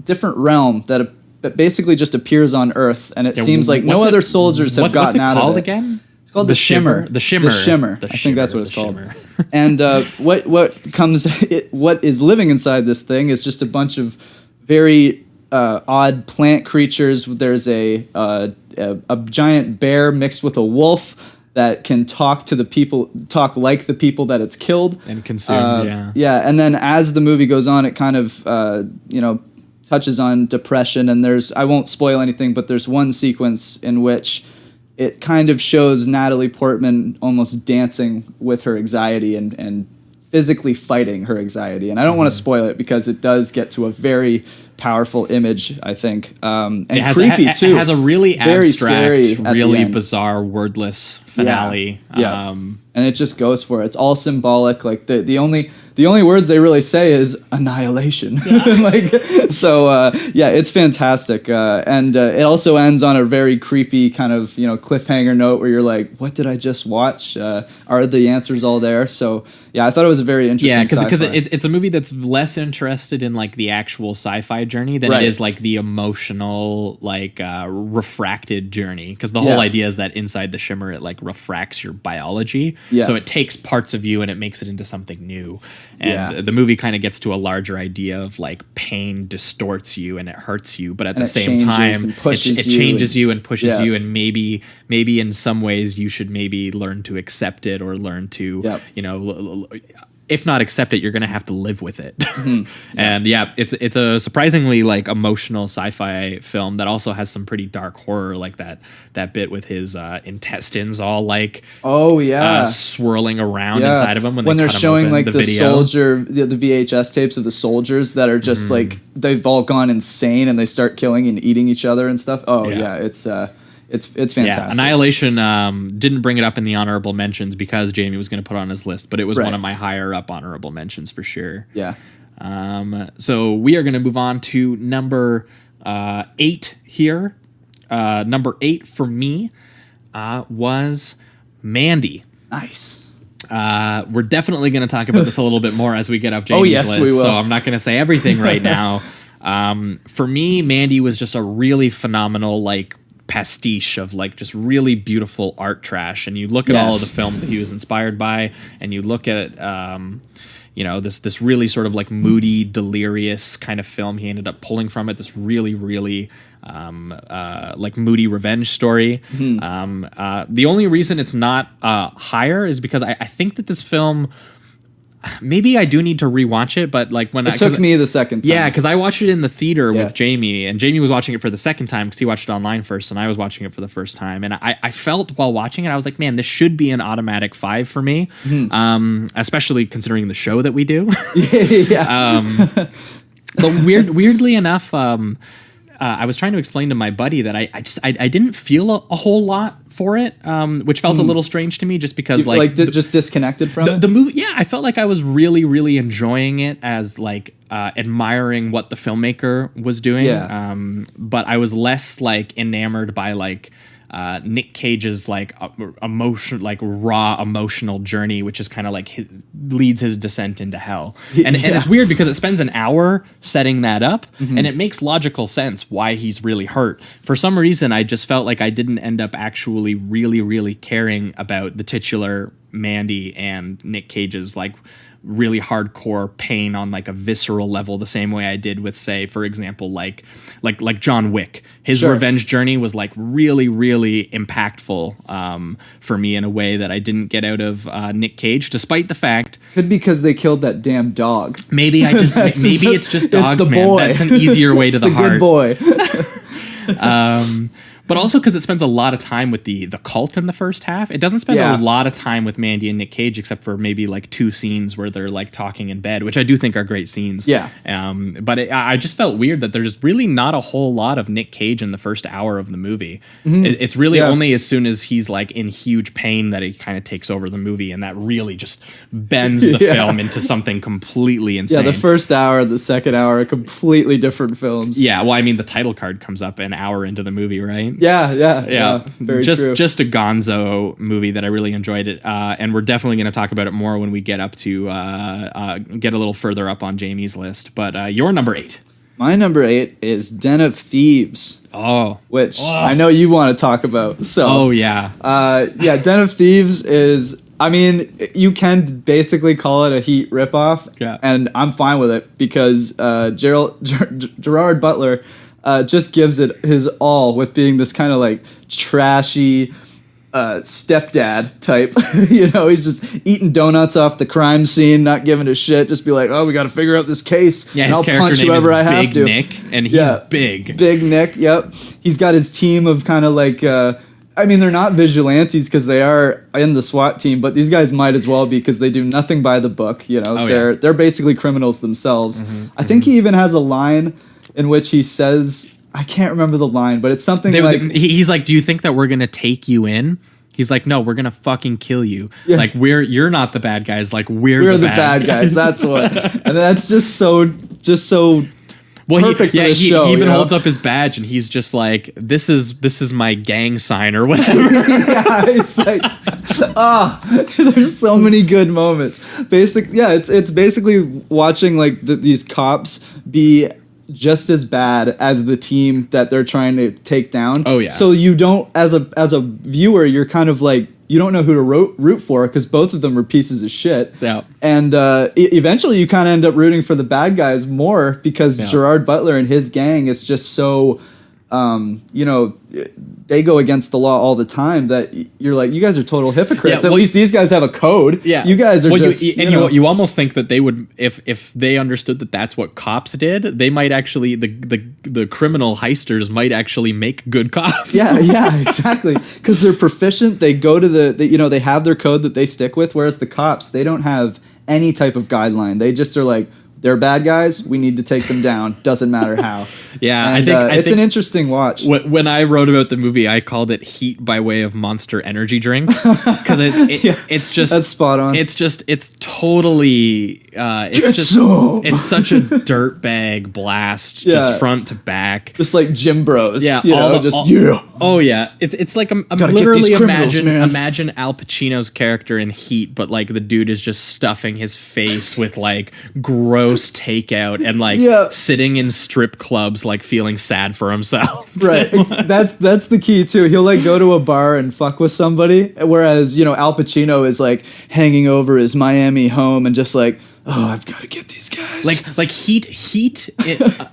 different realm that basically just appears on Earth, and it seems like no other soldiers have gotten out of it. What's it called again? It's called the Shimmer. The Shimmer. The Shimmer. I think that's what it's called. And what is living inside this thing is just a bunch of very odd plant creatures. There's a giant bear mixed with a wolf. that can talk like the people that it's killed And consume, and then as the movie goes on, it kind of touches on depression, and I won't spoil anything, but there's one sequence in which it kind of shows Natalie Portman almost dancing with her anxiety and physically fighting her anxiety. And I don't want to spoil it because it does get to a very powerful image, I think, and creepy too. It has a really very scary abstract, really bizarre, wordless finale. Yeah. And it just goes for it. It's all symbolic. Like the only words they really say is annihilation. It's fantastic. And it also ends on a very creepy kind of cliffhanger note where you're like, what did I just watch? Are the answers all there? So yeah, I thought it was a very interesting. Yeah, because it's a movie that's less interested in like the actual sci-fi journey than it is like the emotional refracted journey. Because the whole idea is that inside the shimmer it like refracts your biology. Yeah. So it takes parts of you and it makes it into something new. And the movie kind of gets to a larger idea of like pain distorts you and it hurts you, but at the same time, it changes you and pushes you. And maybe in some ways you should maybe learn to accept it or learn to, if not accept it, you're going to have to live with it. And it's a surprisingly like emotional sci-fi film that also has some pretty dark horror, like that bit with his intestines all like swirling around inside of him when they're showing like the soldier, the VHS tapes of the soldiers that are just like they've all gone insane and they start killing and eating each other and stuff. It's fantastic. Yeah, Annihilation didn't bring it up in the honorable mentions because Jamie was going to put it on his list, but it was one of my higher up honorable mentions for sure. Yeah. So we are going to move on to number 8 here. Number 8 for me was Mandy. Nice. We're definitely going to talk about this a little bit more as we get up Jamie's list. We will. So I'm not going to say everything right now. For me, Mandy was just a really phenomenal like pastiche of like just really beautiful art trash, and you look at all of the films that he was inspired by, and you look at this really sort of like moody, delirious kind of film he ended up pulling from it, this really like moody revenge story. The only reason it's not higher is because I think that this film, maybe I do need to rewatch it, but like it took me the second time. Yeah, because I watched it in the theater with Jamie, and Jamie was watching it for the second time because he watched it online first, and I was watching it for the first time. And I felt while watching it, I was like, man, this should be an automatic 5 for me, especially considering the show that we do. But weirdly enough, I was trying to explain to my buddy that I didn't feel a whole lot for it, which felt a little strange to me, just because just disconnected from the movie. Yeah, I felt like I was really, really enjoying it as like admiring what the filmmaker was doing. But I was less like enamored by like Nick Cage's like emotion, like raw emotional journey, which is kind of like leads his descent into hell. And it's weird because it spends an hour setting that up, and it makes logical sense why he's really hurt. For some reason, I just felt like I didn't end up actually really, really caring about the titular Mandy and Nick Cage's like really hardcore pain on like a visceral level, the same way I did with, say, for example, like John Wick. His revenge journey was like really, really impactful for me in a way that I didn't get out of Nick Cage, despite the fact could be because they killed that damn dog. Maybe it's just dogs, it's the man. Boy. That's an easier way to the heart. Good boy. But also because it spends a lot of time with the cult in the first half. It doesn't spend a lot of time with Mandy and Nick Cage, except for maybe like 2 scenes where they're like talking in bed, which I do think are great scenes. Yeah. But I just felt weird that there's really not a whole lot of Nick Cage in the first hour of the movie. It's really only as soon as he's like in huge pain that he kind of takes over the movie, and that really just bends the film into something completely insane. Yeah, the first hour and the second hour are completely different films. Yeah, well, I mean, the title card comes up an hour into the movie, right? Yeah. Very true. Just a gonzo movie that I really enjoyed it, and we're definitely going to talk about it more when we get up to get a little further up on Jamie's list. But your number 8. My number 8 is Den of Thieves. Which I know you want to talk about. So Den of Thieves is, I mean, you can basically call it a Heat ripoff, and I'm fine with it because Gerard Butler just gives it his all with being this kind of like trashy, stepdad type. He's just eating donuts off the crime scene, not giving a shit. Just be like, oh, we got to figure out this case. Yeah, and his I'll character punch name whoever is I have Big to. Nick, and he's big. Big Nick. Yep. He's got his team of kind of like. They're not vigilantes because they are in the SWAT team, but these guys might as well be because they do nothing by the book. They're basically criminals themselves. I think he even has a line in which he says, I can't remember the line, but it's something he's like, do you think that we're going to take you in? He's like, no, we're going to fucking kill you. Yeah. Like, you're not the bad guys. Like, we're the bad guys. That's what. And that's just so well, perfect for this he show, even holds up his badge and he's just like, this is my gang sign or whatever. Yeah, it's like, there's so many good moments. It's basically watching like these cops be just as bad as the team that they're trying to take down. Oh yeah. So you don't, as a viewer, you're kind of like, you don't know who to root for because both of them are pieces of shit. Yeah. And eventually you kind of end up rooting for the bad guys more because Gerard Butler and his gang is just so, they go against the law all the time that you're like, you guys are total hypocrites. At least these guys have a code. Yeah. You guys are you almost think that they would, if they understood that that's what cops did, they might actually, the criminal heisters might actually make good cops. Yeah, exactly. Because they're proficient. They go to they have their code that they stick with, whereas the cops, they don't have any type of guideline. They just are like, they're bad guys. We need to take them down. Doesn't matter how. Yeah, and, I think it's an interesting watch. When I wrote about the movie, I called it "Heat" by way of Monster Energy drink because it's just that's spot on. It's totally it's such a dirtbag blast, just front to back, just like Gym Bros. Yeah, Oh yeah, it's like literally imagine Al Pacino's character in Heat, but like the dude is just stuffing his face with like gross takeout and like sitting in strip clubs like feeling sad for himself. Right. That's the key too. He'll like go to a bar and fuck with somebody, whereas Al Pacino is like hanging over his Miami home and just like, oh, I've got to get these guys. Like Heat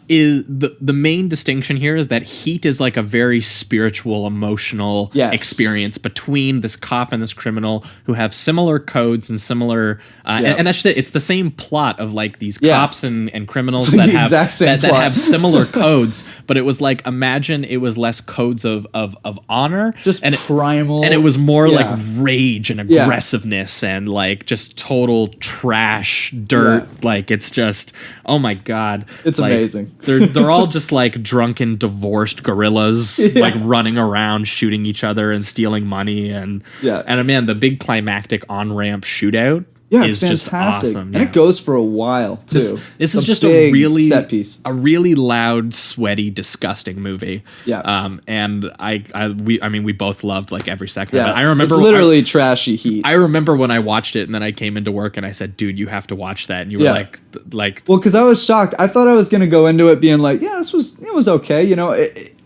is the main distinction here is that Heat is like a very spiritual, emotional experience between this cop and this criminal who have similar codes and similar and that's just it. It's the same plot of like these cops and criminals that have similar codes, but it was like, imagine it was less codes of honor, just primal, and it was more like rage and aggressiveness and like just total trash dirt. Like it's just, oh my god, it's like, amazing. They're all just like drunken divorced gorillas like running around shooting each other and stealing money and man, the big climactic on-ramp shootout is just awesome. And it goes for a while too. This is just a really set piece. A really loud, sweaty, disgusting movie. Yeah. And we both loved like every second of it. I remember it's literally trashy Heat. I remember when I watched it and then I came into work and I said, dude, you have to watch that. And you were like well, because I was shocked. I thought I was gonna go into it being like, yeah, it was okay.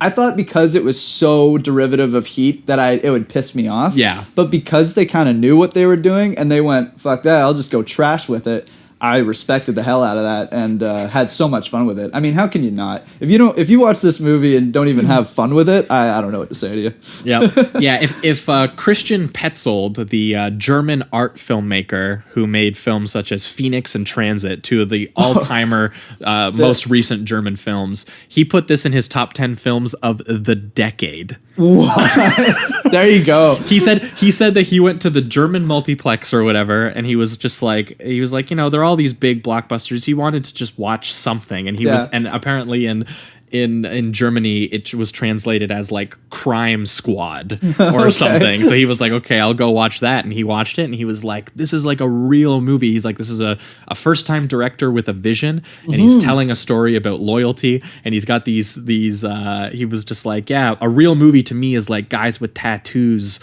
I thought because it was so derivative of Heat that it would piss me off. Yeah. But because they kind of knew what they were doing and they went, fuck that, I'll just go trash with it. I respected the hell out of that and had so much fun with it. I mean, how can you not? If you watch this movie and don't even have fun with it, I don't know what to say to you. Yeah. If Christian Petzold, the German art filmmaker who made films such as Phoenix and Transit, two of the all-timer most recent German films, he put this in his top 10 films of the decade. What? There you go. He said that he went to the German multiplex or whatever, and he was like, they're all these big blockbusters. He wanted to just watch something, and and apparently in Germany it was translated as like Crime Squad or something. So he was like, okay, I'll go watch that, and he watched it and he was like, this is like a real movie. He's like, this is a first-time director with a vision, and he's telling a story about loyalty, and he's got these he was just like, yeah, a real movie to me is like guys with tattoos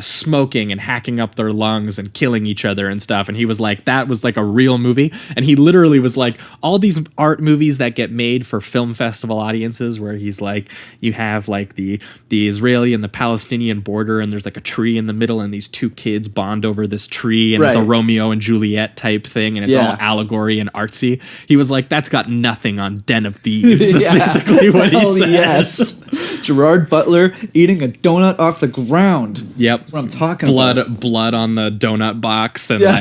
smoking and hacking up their lungs and killing each other and stuff. And he was like, that was like a real movie. And he literally was like, all these art movies that get made for film festival audiences where he's like, you have like the Israeli and the Palestinian border, and there's like a tree in the middle, and these two kids bond over this tree, and it's a Right. Romeo and Juliet type thing, and it's all allegory and artsy. He was like, that's got nothing on Den of Thieves. That's basically what he Hell said. yes. Gerard Butler eating a donut off the ground. Yep. That's what I'm talking about. Blood on the donut box, and Yeah.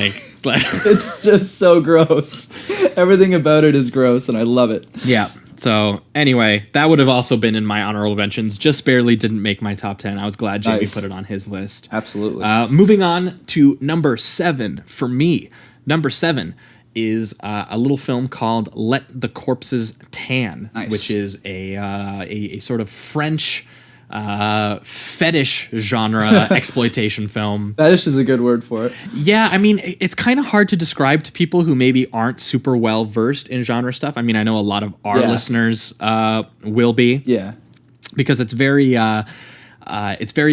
like It's just so gross. Everything about it is gross, and I love it. yeah. So anyway, that would have also been in my honorable mentions. Just barely didn't make my top 10. I was glad Jamie Nice. put it on his list. Absolutely. Moving on to number 7 for me. Number 7 is a little film called Let the Corpses Tan, Nice. which is a sort of French fetish genre exploitation film. Fetish is a good word for it. Yeah, I mean, it's kind of hard to describe to people who maybe aren't super well versed in genre stuff. I mean, I know a lot of our Yeah. listeners will be, Yeah. because it's very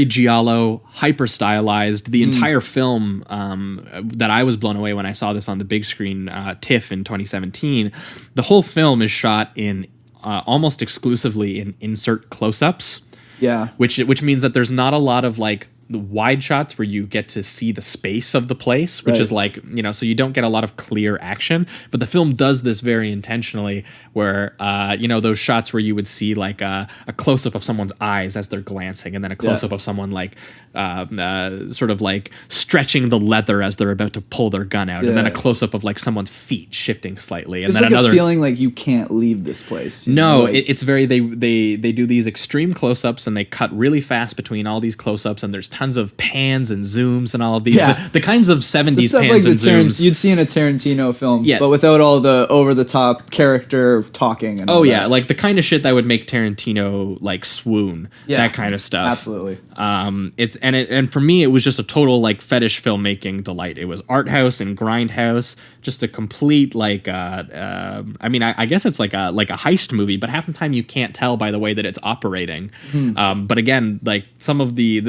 giallo, hyper stylized. The entire film that I was blown away when I saw this on the big screen, TIFF in 2017. The whole film is shot in almost exclusively in insert close-ups. Yeah. Which means that there's not a lot of like the wide shots where you get to see the space of the place, which Right. is like, so you don't get a lot of clear action. But the film does this very intentionally where, those shots where you would see like a close up of someone's eyes as they're glancing, and then a close up of someone like sort of like stretching the leather as they're about to pull their gun out, and then a Yeah. close up of like someone's feet shifting slightly, and There's then like another a feeling like you can't leave this place. you no, know, like- it's very they do these extreme close-ups, and they cut really fast between all these close-ups, and there's tons of pans and zooms and all of these Yeah. the kinds of the 70s stuff pans like and zooms. you'd see in a Tarantino film, Yeah. but without all the over-the-top character talking. And all Oh yeah, that. like the kind of shit that would make Tarantino like swoon. Yeah. That kind of stuff. Absolutely. And for me it was just a total like fetish filmmaking delight. It was art house and grindhouse, just a complete like I guess it's like a heist movie, but half the time you can't tell by the way that it's operating. But again, like some of the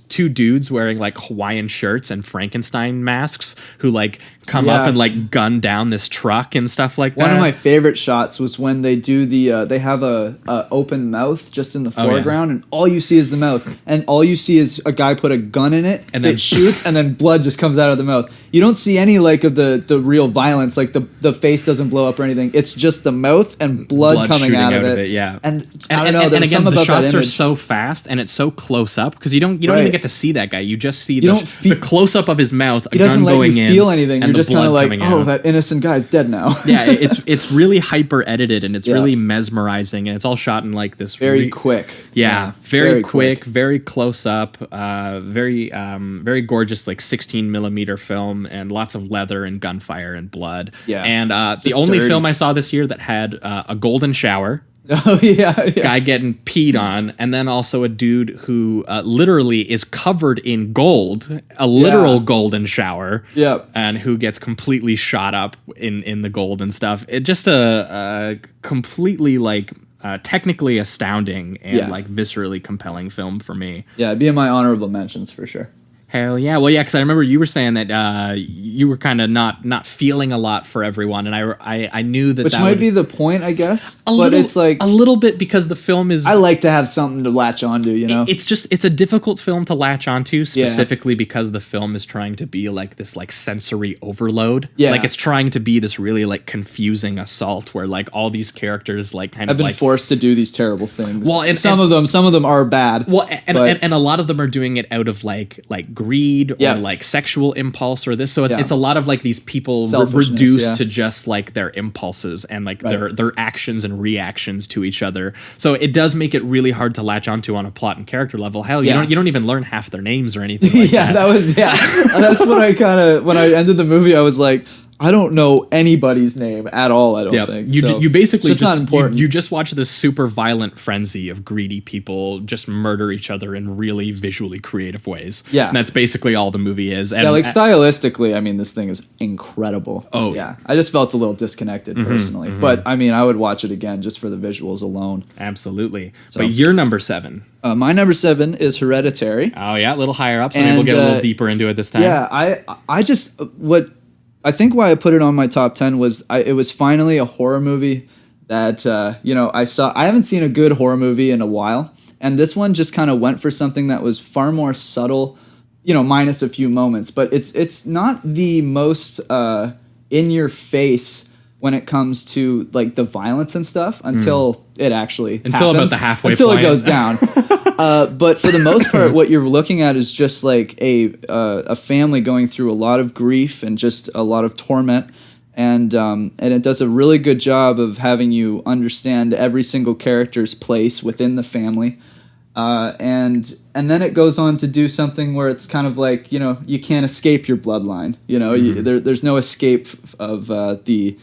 two dudes wearing like Hawaiian shirts and Frankenstein masks who like come up Yeah. and like gun down this truck and stuff like that. One of my favorite shots was when they do they have a open mouth just in the Oh, yeah. foreground, and all you see is the mouth, and all you see is a guy put a gun in it, And then- it shoots, and then blood just comes out of the mouth. You don't see any like of the real violence, like the face doesn't blow up or anything. It's just the mouth and blood coming shooting out of it. Yeah, And I don't know. There And was again, something the about that shots are image. so fast and it's so close up because you don't Right. even get to see that guy. You just see don't the close up of his mouth, a He doesn't gun let going you in, feel anything. and You're the just kind blood of like, coming oh, out. that innocent guy's dead now. Yeah, it's really hyper edited and it's Yeah. really mesmerizing, and it's all shot in like this Very quick. Yeah, very quick, very close up, very gorgeous, like 16 millimeter film, and lots of leather and gunfire and blood. Yeah. And the Just only dirty. film I saw this year that had a golden shower. Oh yeah. Guy getting peed on, and then also a dude who literally is covered in gold, a literal golden shower. Yep. And who gets completely shot up in the gold and stuff. It just a completely like technically astounding and Yeah. like viscerally compelling film for me. Yeah, it'd be in my honorable mentions for sure. Hell yeah. Well, yeah, because I remember you were saying that you were kind of not feeling a lot for everyone, and I knew that Which that might would, be the point, I guess. a but little, it's like a little bit because the film is. I like to have something to latch onto, you know. It's a difficult film to latch onto, specifically because the film is trying to be like this like sensory overload. Yeah. Like it's trying to be this really like confusing assault where like all these characters like kind I've of been like forced to do these terrible things. Well, and- some of them are bad. well, and but- a lot of them are doing it out of like greed or Yeah. like sexual impulse or this. So it's, Yeah. it's a lot of like these people Selfishness, reduced yeah. to just like their impulses and like Right. their actions and reactions to each other. So it does make it really hard to latch onto on a plot and character level. Hell, Yeah. you don't even learn half their names or anything like yeah, that was that's what I kind of when I ended the movie I was like, I don't know anybody's name at all. I don't Yeah, think you So, you basically it's just not important. You just watch this super violent frenzy of greedy people just murder each other in really visually creative ways. Yeah. and that's basically all the movie is. And yeah, like stylistically, I mean, this thing is incredible. Oh. yeah, I just felt a little disconnected personally, but I mean, I would watch it again just for the visuals alone. absolutely. But you're number 7. My number 7 is Hereditary. Oh yeah, a little higher up, so maybe we'll And, get a little deeper into it this time. Yeah, I just what I think why I put it on my top 10 was it was finally a horror movie that I haven't seen a good horror movie in a while, and this one just kind of went for something that was far more subtle, minus a few moments, but it's not the most in your face when it comes to like the violence and stuff until it actually until happens, about the halfway until point. it goes down. But for the most part, what you're looking at is just like a family going through a lot of grief and just a lot of torment, and it does a really good job of having you understand every single character's place within the family. And then it goes on to do something where it's kind of like, you can't escape your bloodline. There's no escape of the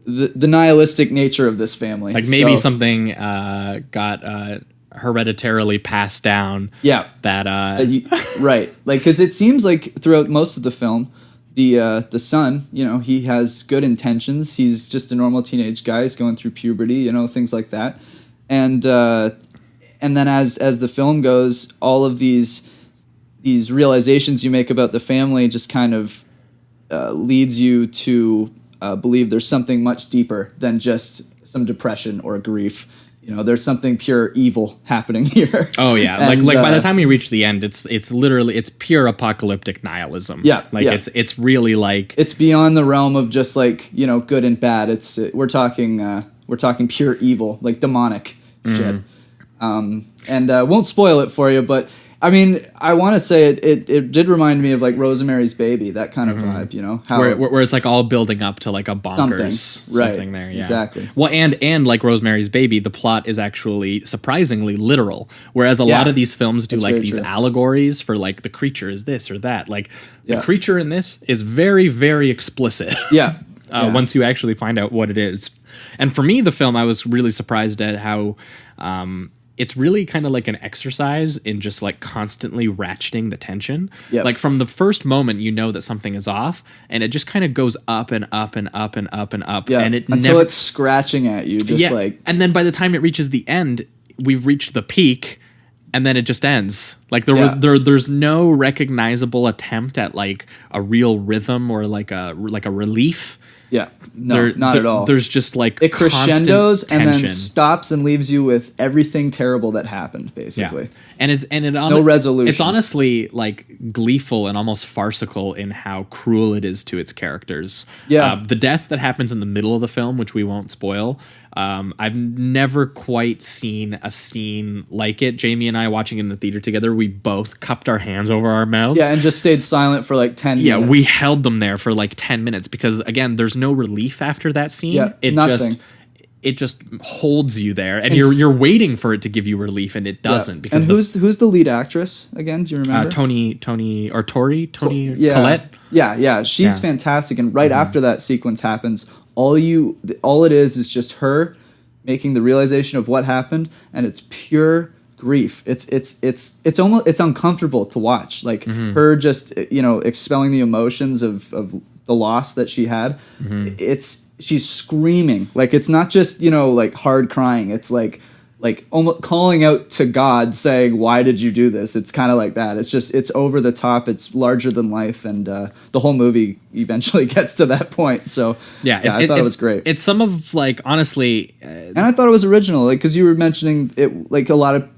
nihilistic nature of this family. Like maybe something got hereditarily passed down. Yeah. Right. Like, because it seems like throughout most of the film, the son, he has good intentions. He's just a normal teenage guy. He's going through puberty, things like that. And then as the film goes, all of these realizations you make about the family just kind of leads you to believe there's something much deeper than just some depression or grief. There's something pure evil happening here. Oh yeah, and, like by the time we reach the end, it's literally pure apocalyptic nihilism. Yeah, it's really like it's beyond the realm of just like good and bad. We're talking pure evil, like demonic shit. And won't spoil it for you, but I mean, I want to say it did remind me of like Rosemary's Baby, that kind of vibe, how where it's like all building up to like a bonkers something there. Yeah, exactly. Well, and like Rosemary's Baby, the plot is actually surprisingly literal, whereas a lot of these films do like these allegories for like the creature is this or that. Like the creature in this is very, very explicit. Yeah. Once you actually find out what it is. And for me, the film, I was really surprised at how it's really kind of like an exercise in just like constantly ratcheting the tension. Yep. Like from the first moment, that something is off, and it just kind of goes up and up and up and up and up. Yeah. And until it's scratching at you, and then by the time it reaches the end, we've reached the peak, and then it just ends. Like there's no recognizable attempt at like a real rhythm or like a relief. Yeah, not at all. There's just like it crescendos and then tension. stops and leaves you with everything terrible that happened, basically. Yeah. And no resolution. It's honestly like gleeful and almost farcical in how cruel it is to its characters. Yeah, the death that happens in the middle of the film, which we won't spoil. I've never quite seen a scene like it. Jamie and I watching in the theater together, we both cupped our hands over our mouths. Yeah, and just stayed silent for like 10 minutes. Yeah, we held them there for like 10 minutes because, again, there's no relief after that scene. Yeah, nothing. It just holds you there, and you're waiting for it to give you relief, and it doesn't. Yeah. Because and who's the lead actress again? Do you remember? Toni Collette. Yeah, she's fantastic. And right after that sequence happens, all it is just her making the realization of what happened, and it's pure grief. It's almost uncomfortable to watch. Like her just expelling the emotions of the loss that she had. She's screaming. Like it's not just like hard crying. It's like almost calling out to God, saying, "Why did you do this?" It's kind of like that. It's over the top. It's larger than life, and the whole movie eventually gets to that point. So I thought it was great. It's some of like honestly, and I thought it was original, like because you were mentioning it, like a lot of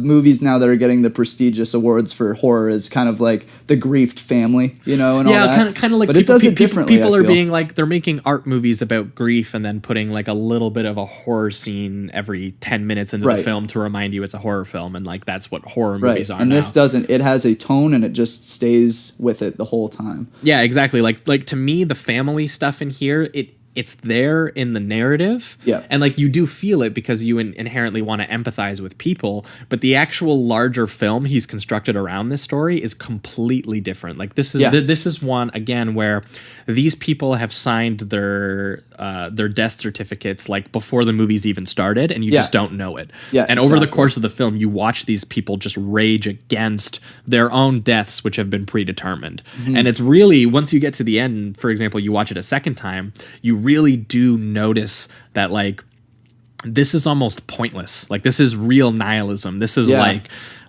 movies now that are getting the prestigious awards for horror is kind of like the griefed family, and all that. kind of like. But people, it does it differently. People are being like they're making art movies about grief and then putting like a little bit of a horror scene every 10 minutes into the film to remind you it's a horror film, and like that's what horror movies are. And now. This doesn't. It has a tone and it just stays with it the whole time. Yeah, exactly. Like to me, the family stuff in here, it's there in the narrative. Yeah. And like you do feel it because you inherently want to empathize with people, but the actual larger film he's constructed around this story is completely different. Like this is one again where these people have signed their death certificates like before the movie's even started, and you just don't know it. Yeah. And over the course of the film, you watch these people just rage against their own deaths, which have been predetermined. And it's really, once you get to the end, for example, you watch it a second time, you really do notice that like this is almost pointless. Like this is real nihilism. This is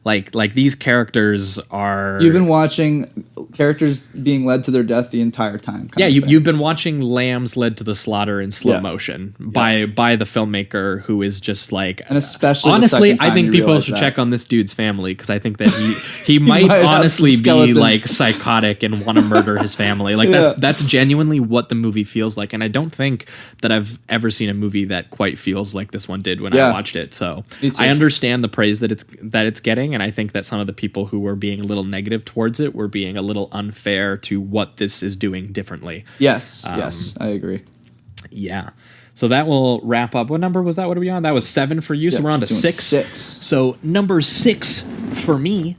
Like these characters are. You've been watching characters being led to their death the entire time. Yeah, you've been watching lambs led to the slaughter in slow motion by the filmmaker, who is just like, and especially honestly, the second I time think you people realize should that. check on this dude's family, because I think that he might might have honestly some be skeletons. like psychotic and want to murder his family. Like that's genuinely what the movie feels like, and I don't think that I've ever seen a movie that quite feels like this one did when I watched it. So I understand the praise that it's getting, and I think that some of the people who were being a little negative towards it were being a little unfair to what this is doing differently. Yes, I agree. Yeah. So that will wrap up. What number was that? What are we on? That was 7 for you. So we're on to doing 6. 6. So number 6 for me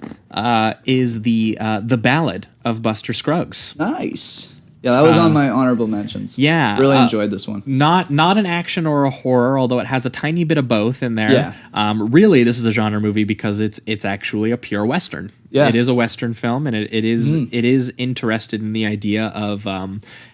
is the Ballad of Buster Scruggs. Nice. Yeah, that was on my honorable mentions. Yeah, really enjoyed this one. Not an action or a horror, although it has a tiny bit of both in there. Yeah. Really, this is a genre movie because it's actually a pure Western. Yeah. It is a Western film, and it is interested in the idea of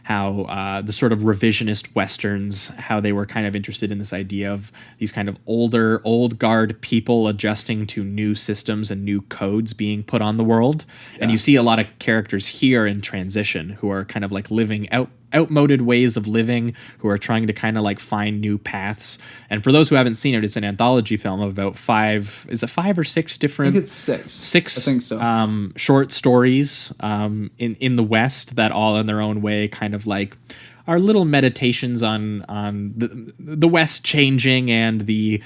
how the sort of revisionist Westerns, how they were kind of interested in this idea of these kind of old guard people adjusting to new systems and new codes being put on the world. Yeah. And you see a lot of characters here in transition who are kind of like living outmoded ways of living, who are trying to kind of like find new paths. And for those who haven't seen it, it's an anthology film of about 5 or 6 different. I think it's 6. 6. I think so. Short stories in the West that all in their own way kind of like are little meditations on the West changing and the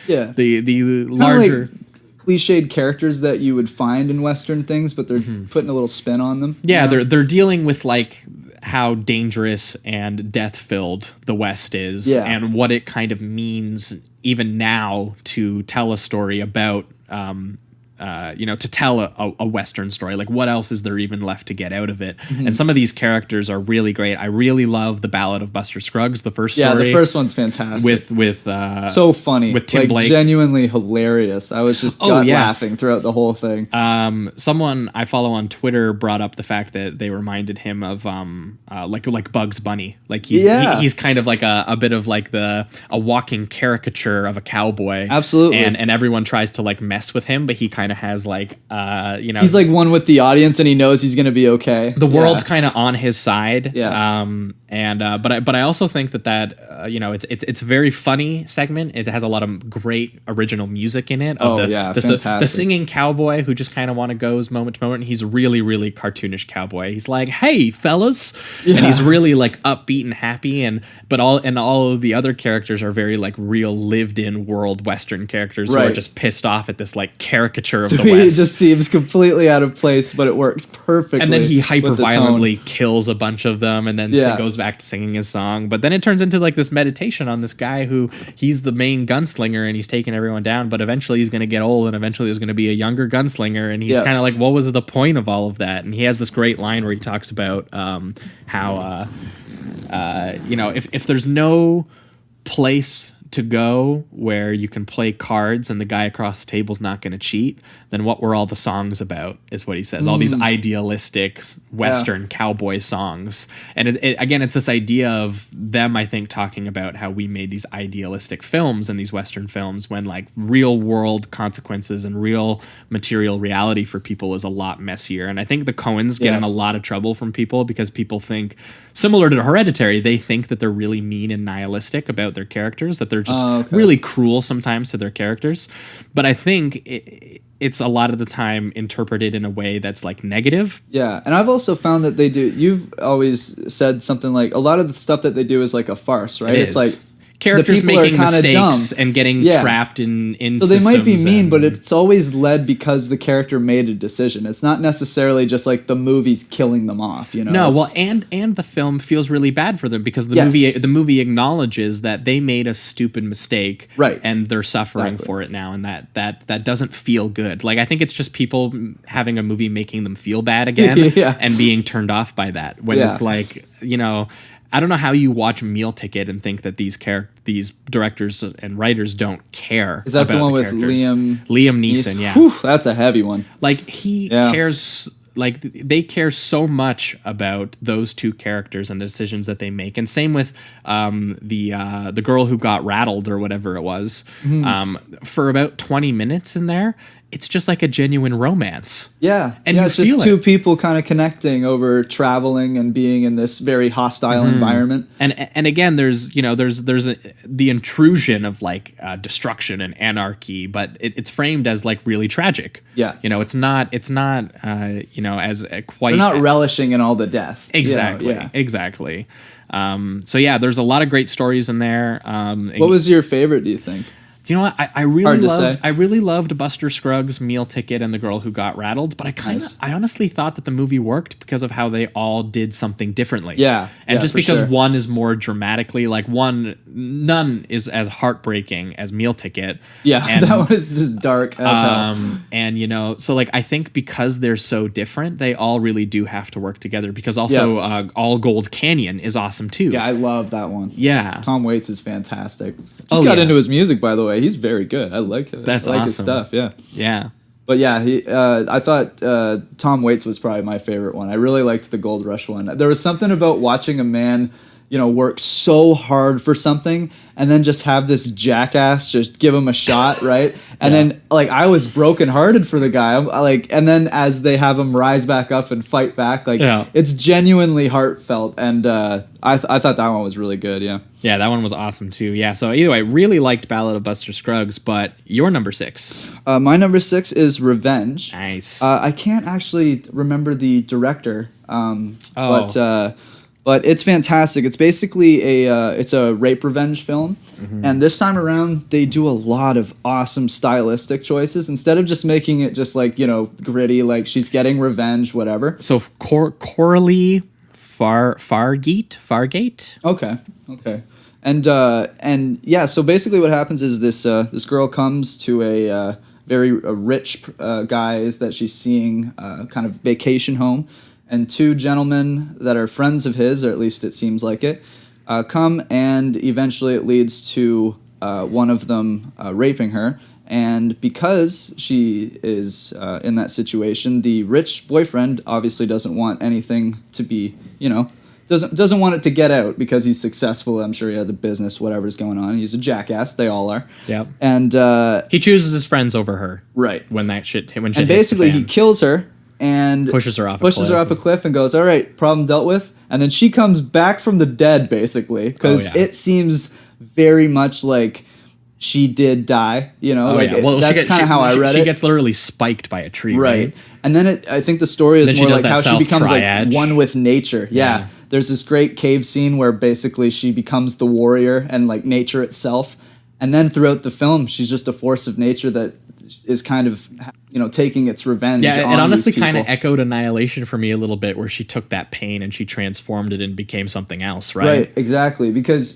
larger. Like cliched characters that you would find in Western things, but they're putting a little spin on them. Yeah, they're dealing with like how dangerous and death-filled the West is, and what it kind of means even now to tell a story about to tell a Western story. Like, what else is there even left to get out of it? And some of these characters are really great. I really love the Ballad of Buster Scruggs, the first story. Yeah, the first one's fantastic. With so funny. with Tim Blake. Genuinely hilarious. I was just laughing throughout the whole thing. Someone I follow on Twitter brought up the fact that they reminded him of like Bugs Bunny. Like he's kind of like a bit of like a walking caricature of a cowboy. Absolutely. And everyone tries to like mess with him, but he kind of has like he's like one with the audience, and he knows he's gonna be okay. The world's kind of on his side. Yeah. But I also think that it's a very funny segment. It has a lot of great original music in it. Fantastic. The singing cowboy who just kind of goes moment to moment. And he's really, really cartoonish cowboy. He's like, "Hey, fellas," and he's really like upbeat and happy. But all of the other characters are very like real lived-in world Western characters who are just pissed off at this like caricature of the He West. just seems completely out of place, but it works perfectly. And then he with hyper the tone. violently kills a bunch of them, and then goes back to singing his song. But then it turns into like this meditation on this guy who he's the main gunslinger, and he's taking everyone down. But eventually he's going to get old, and eventually there's going to be a younger gunslinger, and he's kind of like, what was the point of all of that? And he has this great line where he talks about how if there's no place to go where you can play cards and the guy across the table's not going to cheat, then what were all the songs about, is what he says. All these idealistic Western cowboy songs. And again, it's this idea of them, I think, talking about how we made these idealistic films and these Western films when like real world consequences and real material reality for people is a lot messier. And I think the Coens get in a lot of trouble from people because people think, similar to Hereditary, they think that they're really mean and nihilistic about their characters, that they're just really cruel sometimes to their characters. But I think it's a lot of the time interpreted in a way that's like negative. Yeah, and I've also found that they do. You've always said something like a lot of the stuff that they do is like a farce, right? It's like characters making mistakes dumb. and getting trapped in so they might be mean, but it's always led because the character made a decision. It's not necessarily just like the movie's killing them off, No, well, and the film feels really bad for them because the movie acknowledges that they made a stupid mistake, right, and they're suffering for it now, and that doesn't feel good. Like, I think it's just people having a movie making them feel bad again and being turned off by that when it's like, I don't know how you watch Meal Ticket and think that these directors and writers don't care. Is that about the one with characters. Liam Neeson? Yeah, Whew, that's a heavy one. Like he cares. Like they care so much about those two characters and the decisions that they make, and same with the girl who got rattled or whatever it was. For about 20 minutes in there, it's just like a genuine romance. Yeah, And yeah, you it's just feel two it. people kind of connecting over traveling and being in this very hostile environment. And again, there's the intrusion of like destruction and anarchy, but it's framed as like really tragic. Yeah. it's not as quite. They're not relishing in all the death. Exactly. Yeah. Exactly. So yeah, there's a lot of great stories in there. What was your favorite, do you think? You know what? I Hard to say. really loved Buster Scruggs' Meal Ticket and The Girl Who Got Rattled, but I honestly thought that the movie worked because of how they all did something differently. Yeah, And yeah, just for because sure. one is more dramatically like none is as heartbreaking as Meal Ticket. Yeah, And, that was just dark as hell. and so like I think because they're so different, they all really do have to work together because also All Gold Canyon is awesome too. Yeah, I love that one. Yeah. Tom Waits is fantastic. Just Oh, got yeah. into his music, by the way. He's very good. I like it. That's I like his awesome. stuff. Yeah. Yeah. But yeah, I thought Tom Waits was probably my favorite one. I really liked the Gold Rush one. There was something about watching a man, work so hard for something and then just have this jackass just give him a shot, right? And then like I was brokenhearted for the guy. I'm like, and then as they have him rise back up and fight back, like it's genuinely heartfelt. And I thought that one was really good. Yeah. Yeah, that one was awesome too. Yeah, so either way, I really liked Ballad of Buster Scruggs, but your number 6. My number 6 is Revenge. Nice. I can't actually remember the director, but it's fantastic. It's basically it's a rape revenge film, and this time around they do a lot of awesome stylistic choices. Instead of just making it just like gritty, like she's getting revenge, whatever. So Coralie Fargate. Okay. And yeah, so basically what happens is this girl comes to a very rich guys that she's seeing kind of vacation home, and two gentlemen that are friends of his, or at least it seems like it, come, and eventually it leads to one of them raping her. And because she is in that situation, the rich boyfriend obviously doesn't want anything to be, doesn't want it to get out because he's successful. I'm sure he has a business, whatever's going on. He's a jackass. They all are. Yep. And he chooses his friends over her. Right. When shit and hits basically the fan. he kills her and pushes her off a cliff and goes, all right, problem dealt with. And then she comes back from the dead, basically, because it seems very much like she did die. That's kind of how I read it. She gets literally spiked by a tree, right? And then I think the story is more like how she becomes triad. like one with nature. Yeah. There's this great cave scene where basically she becomes the warrior and like nature itself. And then throughout the film, she's just a force of nature that is kind of, taking its revenge. Yeah, on it honestly these people. kind of echoed Annihilation for me a little bit, where she took that pain and she transformed it and became something else, right? Right, exactly. Because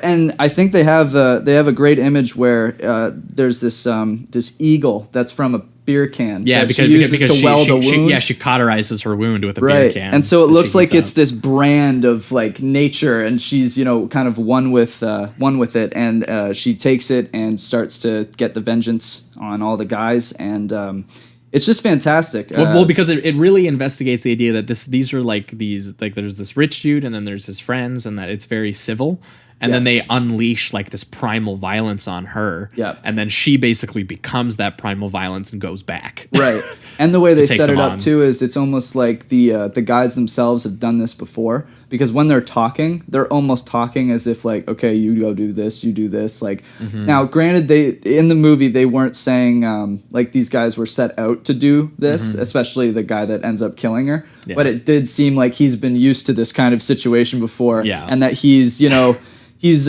and I think they have a great image where there's this eagle that's from a beer can. Yeah, that because she uses to weld a wound. she cauterizes her wound with a beer can. And so it looks like it's out. this brand of like nature, and she's kind of one with it, and she takes it and starts to get the vengeance on all the guys, and it's just fantastic. Well, because it really investigates the idea that these are like there's this rich dude and then there's his friends, and that it's very civil. And then they unleash like this primal violence on her. Yep. And then she basically becomes that primal violence and goes back. Right. And the way they set it up on. too is it's almost like the guys themselves have done this before, because when they're talking, they're almost talking as if like, okay, you go do this, you do this. Like now, granted, in the movie they weren't saying like these guys were set out to do this, especially the guy that ends up killing her. Yeah. But it did seem like he's been used to this kind of situation before, and that he's he's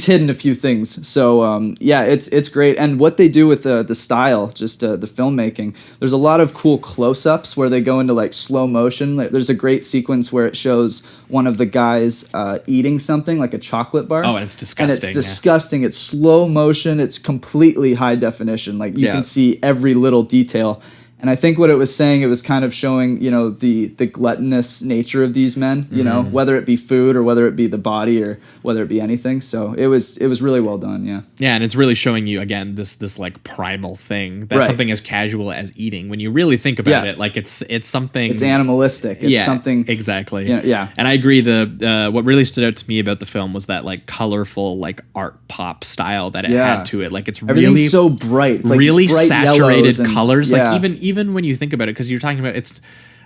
hidden a few things. So it's great. And what they do with the style, just the filmmaking, there's a lot of cool close-ups where they go into like slow motion. There's a great sequence where it shows one of the guys eating something like a chocolate bar. Oh, and it's disgusting. And it's disgusting. It's slow motion. It's completely high definition. Like you can see every little detail. And I think what it was saying, it was kind of showing, the gluttonous nature of these men, whether it be food or whether it be the body or whether it be anything. So it was really well done. Yeah. Yeah. And it's really showing you, again, this like primal thing, that's something as casual as eating. When you really think about it, like it's something. It's animalistic. It's something. Exactly. Yeah. And I agree. What really stood out to me about the film was that like colorful, like art pop style that it had to it. Like it's really so bright. It's like really bright saturated and, colors. Like even when you think about it, because you're talking about it's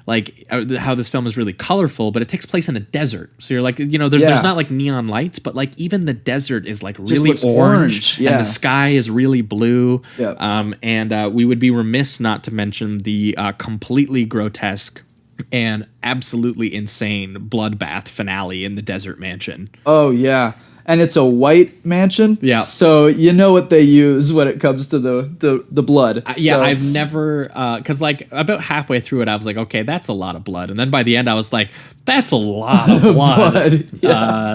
like how this film is really colorful, but it takes place in a desert. So you're like, there's not like neon lights, but like even the desert is like really orange. And the sky is really blue. Yep. And we would be remiss not to mention the completely grotesque and absolutely insane bloodbath finale in the desert mansion. Oh yeah. And it's a white mansion. Yeah. So you know what they use when it comes to the blood. Yeah, I've never, because like about halfway through it, I was like, okay, that's a lot of blood. And then by the end, I was like, that's a lot of blood.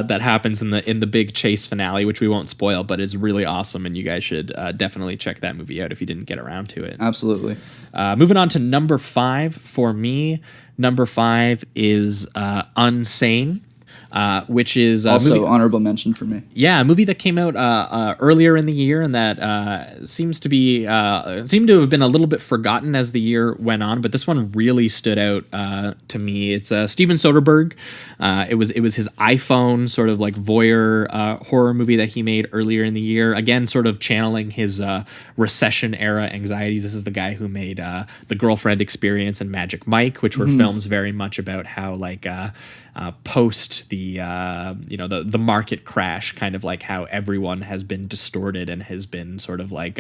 That happens in the big chase finale, which we won't spoil, but is really awesome. And you guys should definitely check that movie out if you didn't get around to it. Absolutely. Moving on to number 5 for me. Number 5 is Unsane. Which is also honorable mention for me. Yeah, a movie that came out earlier in the year and that seemed to have been a little bit forgotten as the year went on, but this one really stood out to me. It's Steven Soderbergh. It was his iPhone sort of like voyeur horror movie that he made earlier in the year. Again, sort of channeling his recession era anxieties. This is the guy who made The Girlfriend Experience and Magic Mike, which were films very much about how like post the market crash, kind of like how everyone has been distorted and has been sort of like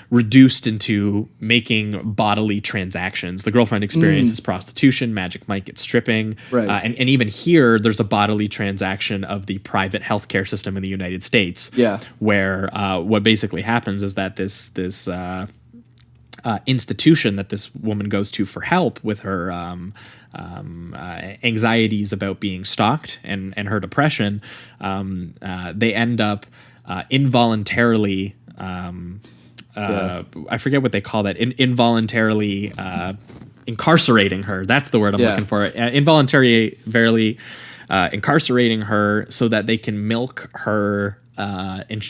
reduced into making bodily transactions. The Girlfriend Experience is prostitution. Magic Mike gets stripping. Right. And even here, there's a bodily transaction of the private healthcare system in the United States. Yeah. Where what basically happens is that this institution that this woman goes to for help with her anxieties about being stalked and her depression, they end up involuntarily I forget what they call that, involuntarily incarcerating her. That's the word I'm looking for. Involuntarily incarcerating her so that they can milk her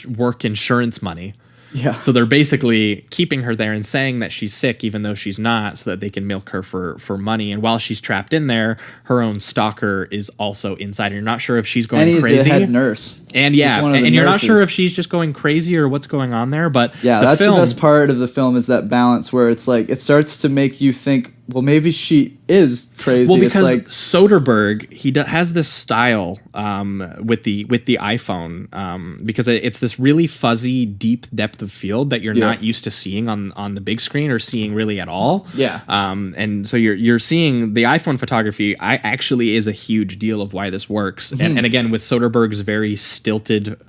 work insurance money. Yeah. So they're basically keeping her there and saying that she's sick even though she's not, so that they can milk her for money. And while she's trapped in there, her own stalker is also inside. And you're not sure if she's going and he's crazy. The head nurse. And and you're not sure if she's just going crazy or what's going on there. But that's the best part of the film, is that balance where it's like it starts to make you think, well, maybe she is crazy. Well, because it's like, Soderbergh, he has this style with the iPhone, because it's this really fuzzy, deep depth of field that you're not used to seeing on the big screen or seeing really at all. Yeah. And so you're seeing the iPhone photography. Actually is a huge deal of why this works. And again, with Soderbergh's very stilted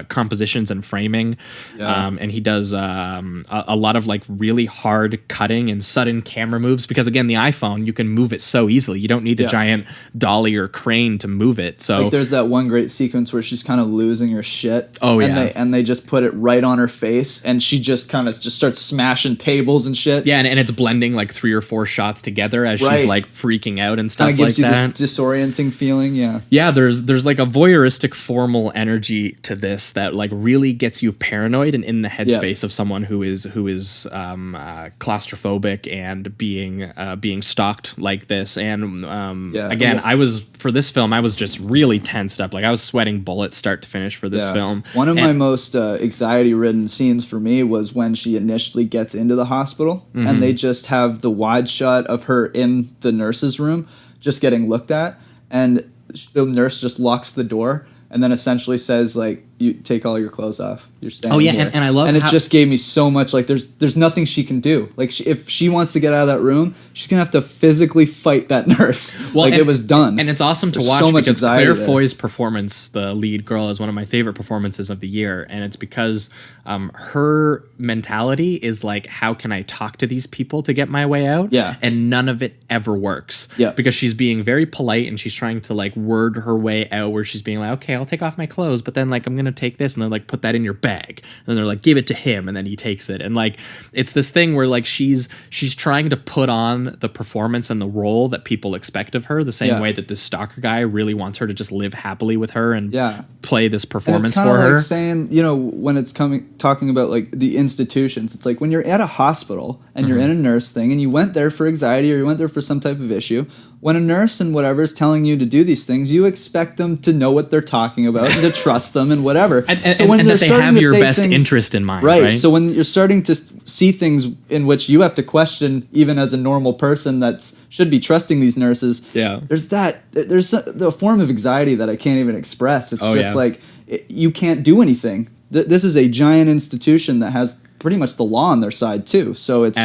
compositions and framing, and he does a lot of like really hard cutting and sudden camera moves, because again, the iPhone, you can move it so easily. You don't need a giant dolly or crane to move it. So like there's that one great sequence where she's kind of losing her shit. Oh, and they just put it right on her face, and she just kind of just starts smashing tables and shit. Yeah, and it's blending like 3 or 4 shots together as she's like freaking out and stuff gives like you that. This disorienting feeling. Yeah, there's like a voyeuristic formal energy to this that like really gets you paranoid and in the headspace of someone who is claustrophobic and being stalked like this. And again, I was just really tensed up. Like I was sweating bullets start to finish for this film. One of my most anxiety-ridden scenes for me was when she initially gets into the hospital and they just have the wide shot of her in the nurse's room just getting looked at, and the nurse just locks the door and then essentially says, like, you take all your clothes off. You're staying here. And I love and it just gave me so much, like, there's nothing she can do. Like, if she wants to get out of that room, she's going to have to physically fight that nurse. Well, like, it was done. And it's awesome to watch because Claire Foy's performance, the lead girl, is one of my favorite performances of the year. And it's because her mentality is like, how can I talk to these people to get my way out? Yeah. And none of it ever works. Yeah. Because she's being very polite and she's trying to, like, word her way out where she's being like, okay, I'll take off my clothes, but then, like, I'm going to take this? And they're like, put that in your bag. And they're like, give it to him. And then he takes it. And like, it's this thing where like she's trying to put on the performance and the role that people expect of her, the same way that this stalker guy really wants her to just live happily with her and play this performance for her. Like saying, you know, when it's talking about like the institutions, it's like when you're at a hospital and you're in a nurse thing and you went there for anxiety or you went there for some type of issue, when a nurse and whatever is telling you to do these things, you expect them to know what they're talking about and to trust them and whatever. And that they have your best interest in mind, right? So when you're starting to see things in which you have to question, even as a normal person that should be trusting these nurses, there's the form of anxiety that I can't even express. It's like you can't do anything. This is a giant institution that has pretty much the law on their side too, so it's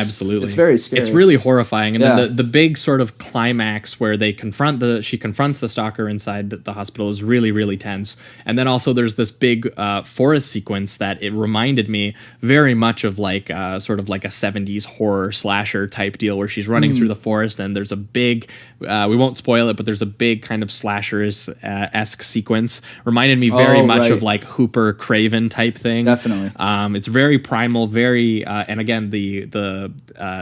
very scary. It's really horrifying. And then the big sort of climax where she confronts the stalker inside the hospital is really, really tense. And then also there's this big forest sequence that it reminded me very much of like sort of like a 70s horror slasher type deal where she's running through the forest and there's a big we won't spoil it, but there's a big kind of slashers-esque sequence. Reminded me very much of like Hooper Craven type thing. Definitely. It's very primal, very and again the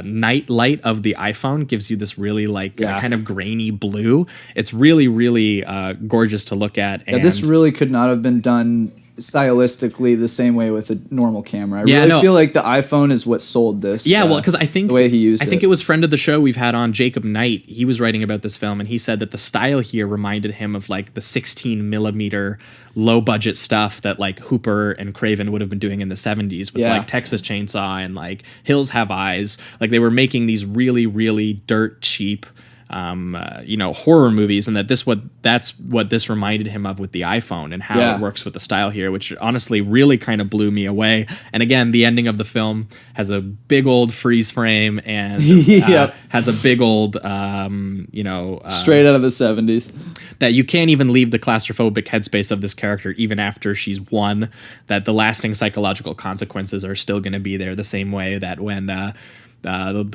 night light of the iPhone gives you this really like kind of grainy blue. It's really, really gorgeous to look at. And this really could not have been done stylistically the same way with a normal camera. I really feel like the iPhone is what sold this. Yeah, well, because I think the way he used I think it was friend of the show we've had on, Jacob Knight. He was writing about this film and he said that the style here reminded him of like the 16 millimeter low budget stuff that like Hooper and Craven would have been doing in the 70s with like Texas Chainsaw and like Hills Have Eyes. Like they were making these really, really dirt cheap horror movies, and that's what this reminded him of with the iPhone and how it works with the style here, which honestly really kind of blew me away. And again, the ending of the film has a big old freeze frame and has a big old straight out of the 70s that you can't even leave the claustrophobic headspace of this character even after she's won, that the lasting psychological consequences are still going to be there, the same way that when the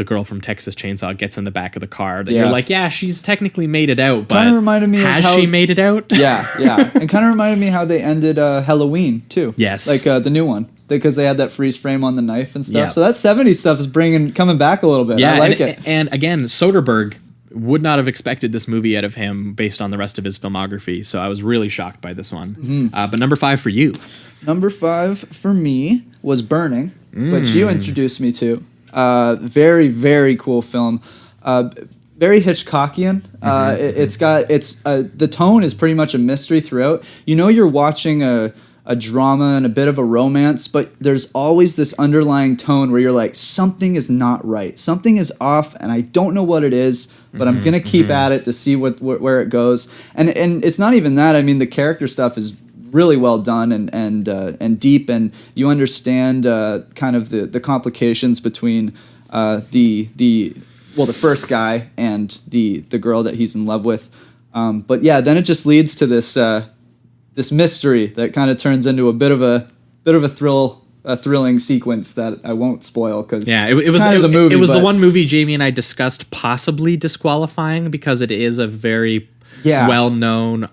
girl from Texas Chainsaw gets in the back of the car, that you're like, she's technically made it out, but kind of reminded me has she made it out? And kind of reminded me how they ended Halloween too. Yes, like the new one, because they had that freeze frame on the knife and stuff. So that 70s stuff is coming back a little bit. I like it. And again, Soderbergh would not have expected this movie out of him based on the rest of his filmography. So I was really shocked by this one. But number 5 for you. Number 5 for me was Burning, which you introduced me to. Very, very cool film. Very Hitchcockian. The tone is pretty much a mystery throughout. You know you're watching a drama and a bit of a romance, but there's always this underlying tone where you're like, something is not right. Something is off, and I don't know what it is, but I'm gonna keep at it to see where it goes. And it's not even that. I mean, the character stuff is really well done and deep, and you understand kind of the complications between the first guy and the girl that he's in love with. But yeah, then it just leads to this mystery that kind of turns into a bit of a thrilling sequence that I won't spoil because it was the movie. It was the one movie Jamie and I discussed possibly disqualifying because it is a very well-known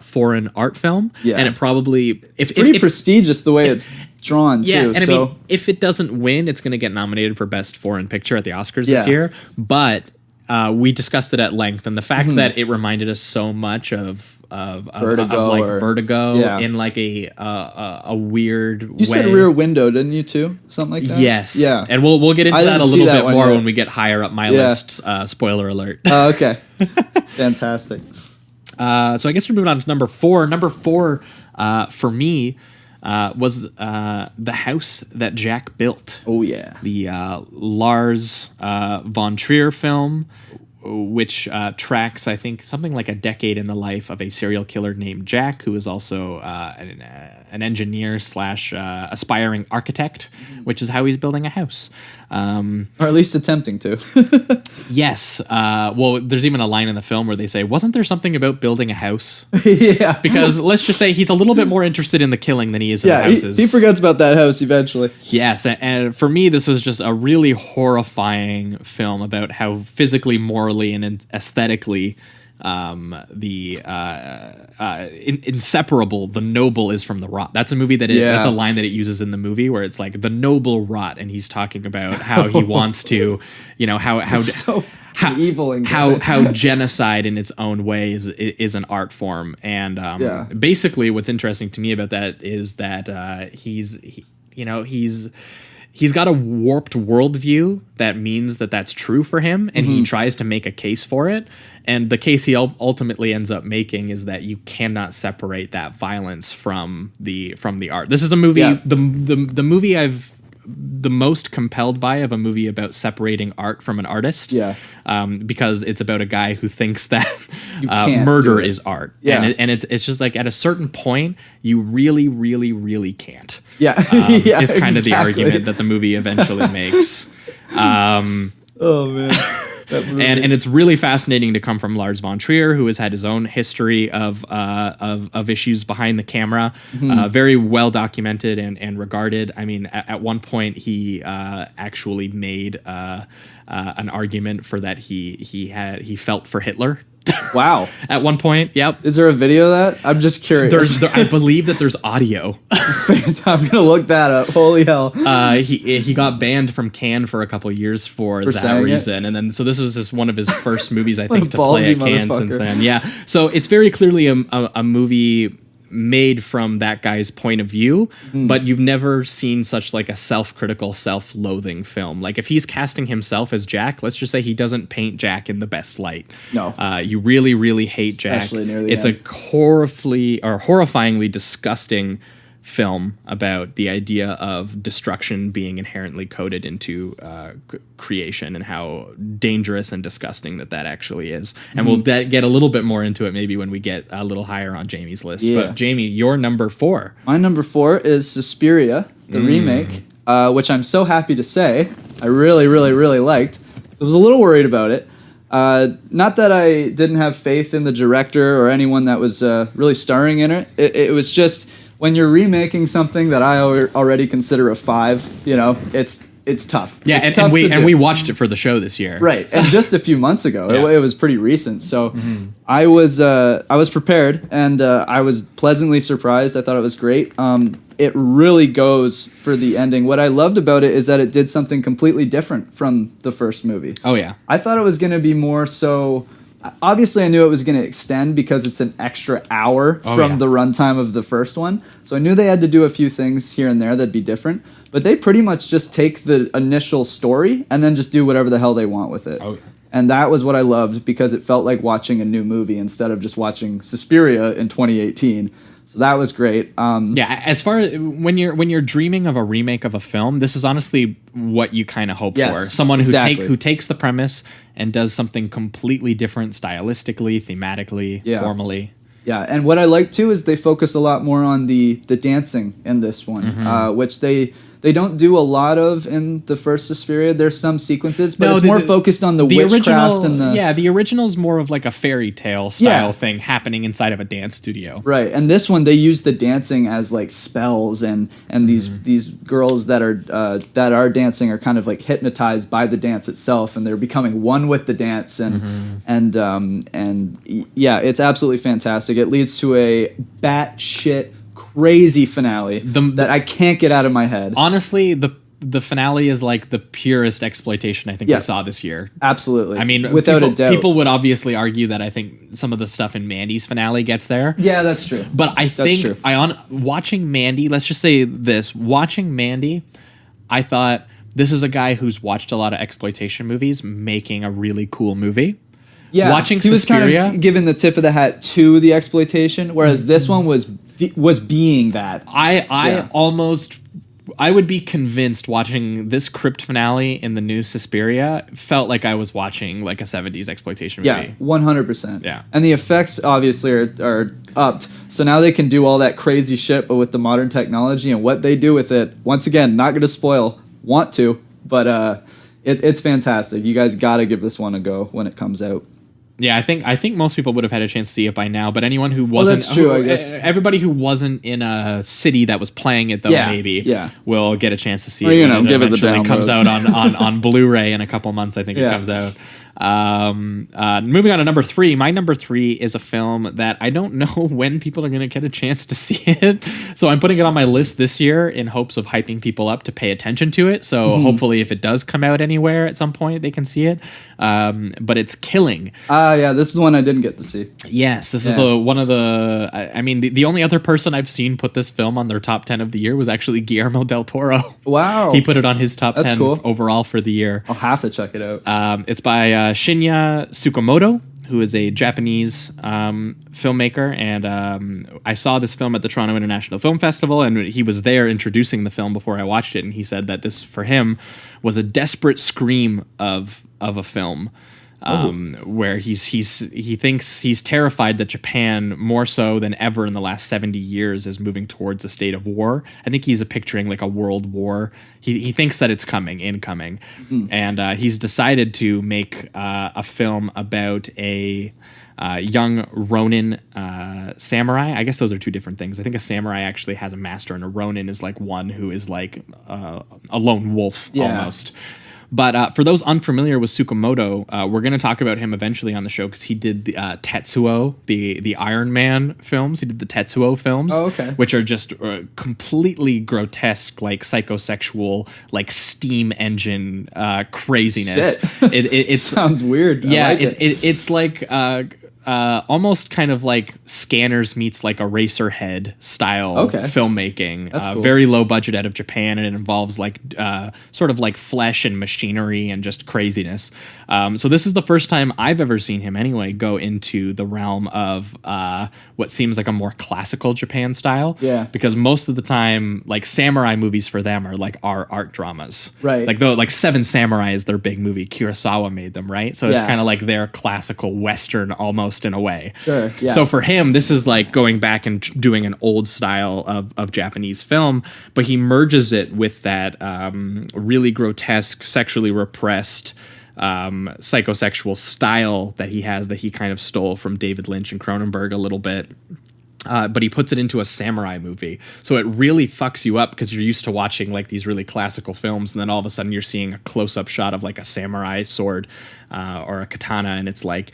foreign art film, and it probably it's pretty prestigious the way it's drawn too. And I mean, if it doesn't win, it's going to get nominated for Best Foreign Picture at the Oscars this year. But we discussed it at length, and the fact that it reminded us so much of Vertigo in like a weird way. You said Rear Window, didn't you too? Something like that? Yes. Yeah. And we'll get into that a little bit more when we get higher up my list. Spoiler alert. Oh, okay. Fantastic. So I guess we're moving on to number 4. Number 4 for me was The House That Jack Built. Oh, yeah. The Lars von Trier film, which tracks, I think, something like a decade in the life of a serial killer named Jack, who is also an engineer / aspiring architect, which is how he's building a house. Or at least attempting to. Yes. Well, there's even a line in the film where they say, wasn't there something about building a house? Yeah. Because let's just say he's a little bit more interested in the killing than he is in the houses. He forgets about that house eventually. Yes. And for me, this was just a really horrifying film about how physically, morally, and aesthetically inseparable, the noble is from the rot. That's a movie that's a line that it uses in the movie where it's like the noble rot, and he's talking about how he wants to, how evil and how genocide in its own way is an art form. And basically what's interesting to me about that is that he's got a warped worldview that means that that's true for him, and he tries to make a case for it. And the case he ultimately ends up making is that you cannot separate that violence from the art. This is a movie, the movie I've the most compelled by of a movie about separating art from an artist. Because it's about a guy who thinks that murder is art. And it's just like at a certain point, you really, really, really can't. Is kind of the argument that the movie eventually makes. Oh man. And it's really fascinating to come from Lars von Trier, who has had his own history of issues behind the camera, very well documented and regarded. I mean, at one point he actually made an argument for that he felt for Hitler. Wow. At one point, yep. Is there a video of that? I'm just curious. I believe that there's audio. I'm gonna look that up. Holy hell. He got banned from Cannes for a couple of years for that reason. And then so this was just one of his first movies, I think, to play at Cannes since then. Yeah. So it's very clearly a movie made from that guy's point of view, but you've never seen such like a self-critical, self-loathing film. Like if he's casting himself as Jack, let's just say he doesn't paint Jack in the best light. No. You really, really hate Jack. It's a horrifyingly disgusting film about the idea of destruction being inherently coded into creation, and how dangerous and disgusting that actually is. And we'll get a little bit more into it maybe when we get a little higher on Jamie's list. But Jamie, your number 4. My number 4 is Suspiria, the remake, which I'm so happy to say I really, really, really liked. I was a little worried about it. Not that I didn't have faith in the director or anyone that was really starring in it. It was just, when you're remaking something that I already consider a 5, it's tough. Yeah, it's and we watched it for the show this year. Right, and just a few months ago. It was pretty recent. So I was prepared, and I was pleasantly surprised. I thought it was great. It really goes for the ending. What I loved about it is that it did something completely different from the first movie. Oh, yeah. I thought it was going to be more so... Obviously, I knew it was going to extend because it's an extra hour from the runtime of the first one. So I knew they had to do a few things here and there that'd be different. But they pretty much just take the initial story and then just do whatever the hell they want with it. Oh. And that was what I loved, because it felt like watching a new movie instead of just watching Suspiria in 2018. So that was great. As far as when you're dreaming of a remake of a film, this is honestly what you kind of hope for. Someone who takes the premise and does something completely different stylistically, thematically, formally. Yeah, and what I like too is they focus a lot more on the dancing in this one, which they don't do a lot of in the first Suspiria. There's some sequences, but it's more focused on the witchcraft and the... Yeah, the original's more of like a fairy tale style thing happening inside of a dance studio. Right, and this one, they use the dancing as like spells, and these girls that are dancing are kind of like hypnotized by the dance itself, and they're becoming one with the dance, and it's absolutely fantastic. It leads to a batshit crazy finale that I can't get out of my head. Honestly, the finale is like the purest exploitation I think we saw this year. Absolutely. I mean, without a doubt. People would obviously argue that I think some of the stuff in Mandy's finale gets there. Yeah, that's true. But I think watching Mandy, let's just say this, watching Mandy, I thought this is a guy who's watched a lot of exploitation movies making a really cool movie. Yeah, watching he Suspiria, was kind of giving the tip of the hat to the exploitation, whereas this one was being that. I would be convinced watching this crypt finale in the new Suspiria felt like I was watching like a 70s exploitation movie. Yeah, 100%. Yeah. And the effects obviously are upped. So now they can do all that crazy shit, but with the modern technology and what they do with it, once again, not going to spoil, want to, but it's fantastic. You guys got to give this one a go when it comes out. Yeah, I think most people would have had a chance to see it by now, but anyone who wasn't, that's true, I guess. Everybody who wasn't in a city that was playing it though, will get a chance to see it. Give it the download. Comes out on Blu-ray in a couple months. I think it comes out. Moving on to number 3. My number 3 is a film that I don't know when people are going to get a chance to see it. So I'm putting it on my list this year in hopes of hyping people up to pay attention to it. So hopefully if it does come out anywhere at some point, they can see it. But it's Killing. Yeah, this is the one I didn't get to see. Yes, this is the only other person I've seen put this film on their top 10 of the year was actually Guillermo del Toro. Wow. He put it on his top That's 10 cool. overall for the year. I'll have to check it out. It's by Shinya Tsukamoto, who is a Japanese filmmaker. And I saw this film at the Toronto International Film Festival, and he was there introducing the film before I watched it. And he said that this, for him, was a desperate scream of a film. Where he thinks he's terrified that Japan, more so than ever in the last 70 years, is moving towards a state of war. I think he's picturing like a world war. He thinks that it's incoming. And he's decided to make a film about a young Ronin samurai. I guess those are two different things. I think a samurai actually has a master, and a Ronin is like one who is like a lone wolf almost. But for those unfamiliar with Tsukamoto, we're going to talk about him eventually on the show because he did the Tetsuo, the Iron Man films. He did the Tetsuo films, which are just completely grotesque, like psychosexual, like steam engine craziness. It sounds weird. Yeah, I like it's like almost kind of like Scanners meets like Eraserhead style filmmaking. That's cool. Very low budget out of Japan, and it involves like sort of like flesh and machinery and just craziness. So this is the first time I've ever seen him anyway go into the realm of what seems like a more classical Japan style. Yeah. Because most of the time, like samurai movies for them are like art dramas. Right. Like Seven Samurai is their big movie. Kurosawa made them, right? So it's kind of like their classical Western almost in a way. Sure, yeah. So for him, this is like going back and doing an old style of Japanese film, but he merges it with that really grotesque, sexually repressed psychosexual style that he has, that he kind of stole from David Lynch and Cronenberg a little bit. But he puts it into a samurai movie. So it really fucks you up because you're used to watching like these really classical films, and then all of a sudden you're seeing a close-up shot of like a samurai sword or a katana, and it's like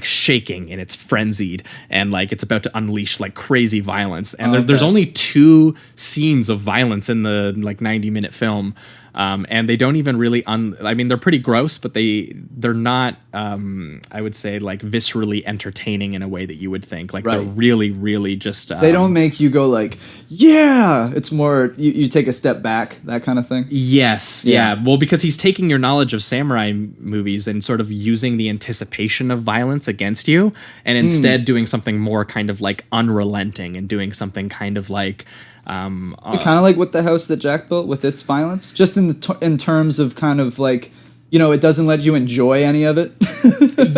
shaking and it's frenzied and like it's about to unleash like crazy violence. And there's only 2 scenes of violence in the like 90-minute film. And they don't even really they're pretty gross, but they're not I would say like viscerally entertaining in a way that you would think. Like they're really, really just they don't make you go like, yeah. It's more you take a step back, that kind of thing. Yes, yeah. Well, because he's taking your knowledge of samurai movies and sort of using the anticipation of violence against you, and instead doing something more kind of like unrelenting and doing something kind of like kind of like What the House That Jack Built with its violence, just in terms of kind of like, it doesn't let you enjoy any of it.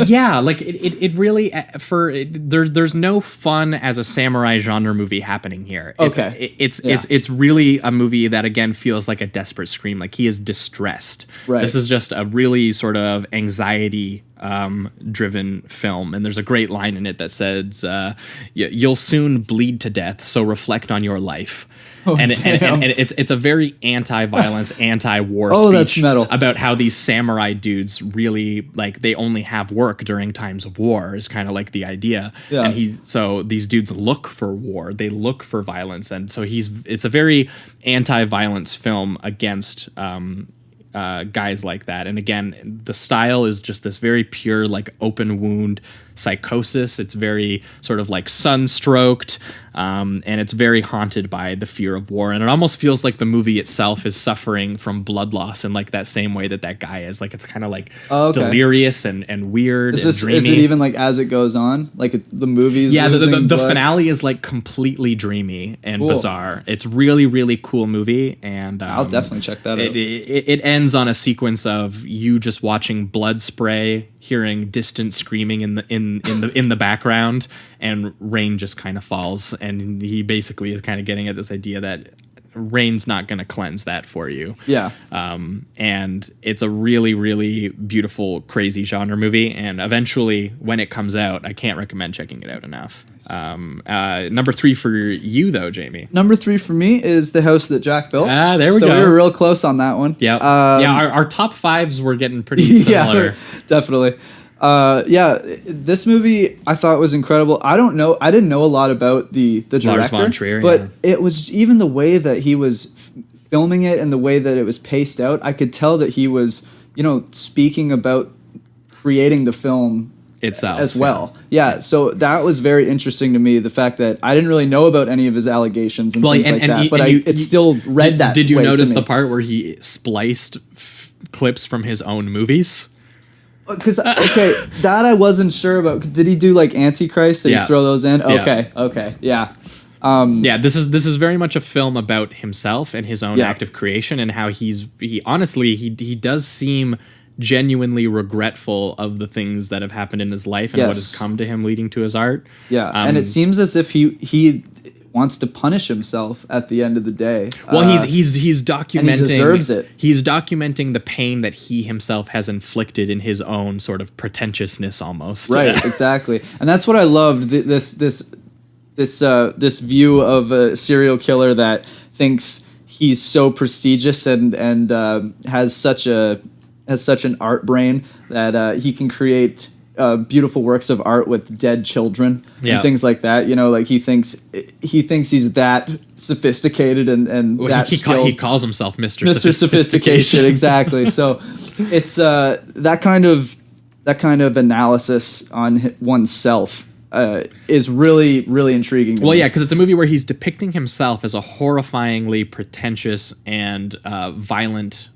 Yeah, like it really there's no fun as a samurai genre movie happening here. It's really a movie that again feels like a desperate scream. Like he is distressed. Right. This is just a really sort of anxiety driven film, and there's a great line in it that says you'll soon bleed to death, so reflect on your life. And it's a very anti-violence, anti-war speech that's metal. about how these samurai dudes really like they only have work during times of war is kind of like the idea. Yeah. And so these dudes look for war, they look for violence, and so it's a very anti-violence film against guys like that. And again, the style is just this very pure like open wound psychosis. It's very sort of like sunstroked, and it's very haunted by the fear of war. And it almost feels like the movie itself is suffering from blood loss in like that same way that guy is. Like it's kind of like delirious and weird and dreamy. Is it even like as it goes on? Like the movie's the finale is like completely dreamy and bizarre. It's really, really cool movie, and I'll definitely check that out. It ends on a sequence of you just watching blood spray, hearing distant screaming in the background, and rain just kind of falls, and he basically is kind of getting at this idea that rain's not going to cleanse that for you. Yeah. And it's a really, really beautiful, crazy genre movie. And eventually, when it comes out, I can't recommend checking it out enough. Number 3 for you, though, Jamie. Number 3 for me is The House That Jack Built. There we go. So we were real close on that one. Yep. Our top 5s were getting pretty similar. Yeah, definitely. This movie I thought was incredible. I didn't know a lot about the director, Lars von Trier, but it was even the way that he was filming it and the way that it was paced out. I could tell that he was, speaking about creating the film itself as well. Yeah, so that was very interesting to me. The fact that I didn't really know about any of his allegations and things like that, but it still read that. Did you way notice to me. the part where he spliced clips from his own movies? Because that I wasn't sure about. Did he do like Antichrist? Did he throw those in? Okay, yeah. This is very much a film about himself and his own act of creation, and how he honestly does seem genuinely regretful of the things that have happened in his life and what has come to him leading to his art. Yeah, and it seems as if he wants to punish himself at the end of the day. Well, he's documenting. And he deserves it. He's documenting the pain that he himself has inflicted in his own sort of pretentiousness, almost. Right, exactly, and that's what I loved. This view of a serial killer that thinks he's so prestigious and has such an art brain that he can create beautiful works of art with dead children and things like that. Like he thinks he's that sophisticated and that skilled. He calls himself Mr. Sophistication. Exactly. So it's that kind of analysis on oneself is really, really intriguing. Well, yeah, because it's a movie where he's depicting himself as a horrifyingly pretentious and violent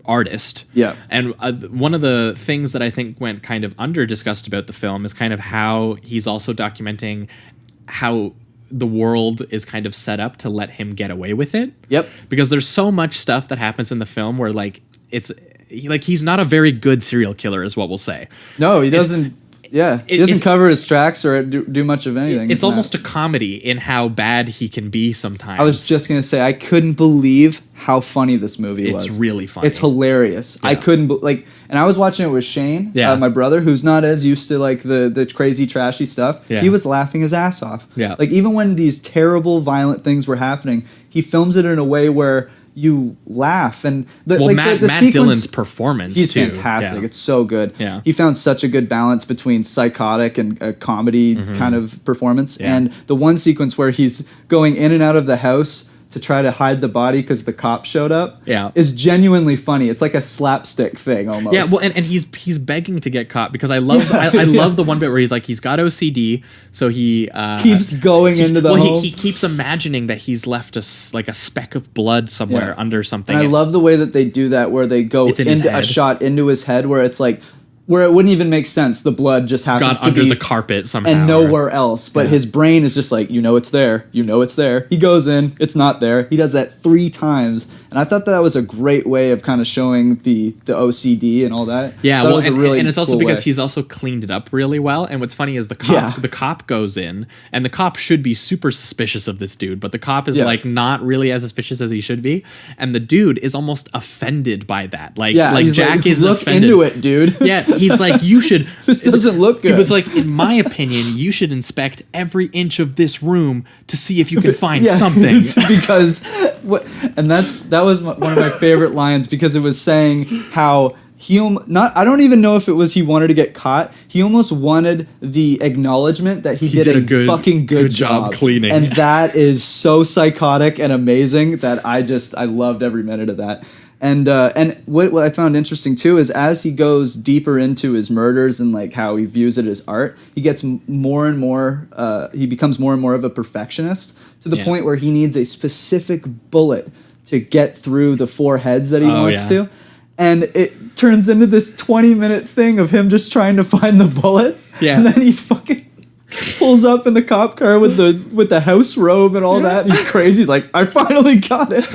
artist. Yeah. And one of the things that I think went kind of under discussed about the film is kind of how he's also documenting how the world is kind of set up to let him get away with it. Yep. Because there's so much stuff that happens in the film where he's not a very good serial killer is what we'll say. No, he doesn't. He doesn't cover his tracks or do much of anything. It's almost a comedy in how bad he can be sometimes. I was just going to say, I couldn't believe how funny this movie was. It's really funny. It's hilarious. Yeah. I couldn't, and I was watching it with Shane, my brother, who's not as used to like the crazy, trashy stuff. Yeah. He was laughing his ass off. Yeah. Like even when these terrible, violent things were happening, he films it in a way where you laugh. And Matt Dillon's performance, he's fantastic. It's so good. Yeah. He found such a good balance between psychotic and a comedy kind of performance. Yeah. And the one sequence where he's going in and out of the house to try to hide the body because the cop showed up is genuinely funny. It's like a slapstick thing almost. Yeah, well, and he's begging to get caught because I love I love the one bit where he's got OCD, so he keeps going into the home. He keeps imagining that he's left a speck of blood somewhere under something. And I love the way that they do that, where they go into a shot into his head where it's like, where it wouldn't even make sense. The blood just happens to under the carpet somehow. And nowhere else. But his brain is just like, it's there. It's there. He goes in, it's not there. He does that 3 times. And I thought that was a great way of kind of showing the OCD and all that. Yeah, well, and it's also because he's also cleaned it up really well. And what's funny is the cop goes in, and the cop should be super suspicious of this dude, but the cop is like not really as suspicious as he should be. And the dude is almost offended by that. Like Jack is look offended. Into it, dude. Yeah. He's like, you should. This doesn't look good. He was like, in my opinion, you should inspect every inch of this room to see if you can find something. Because, that was one of my favorite lines, because it was saying how I don't even know if it was he wanted to get caught. He almost wanted the acknowledgement that he did a fucking good job cleaning. And that is so psychotic and amazing that I loved every minute of that. And what I found interesting too is as he goes deeper into his murders and like how he views it as art, he gets more and more. He becomes more and more of a perfectionist to the point where he needs a specific bullet to get through the 4 heads that he wants to, and it turns into this 20-minute thing of him just trying to find the bullet. Yeah, and then he fucking pulls up in the cop car with the house robe and all that. And he's crazy. He's like, I finally got it.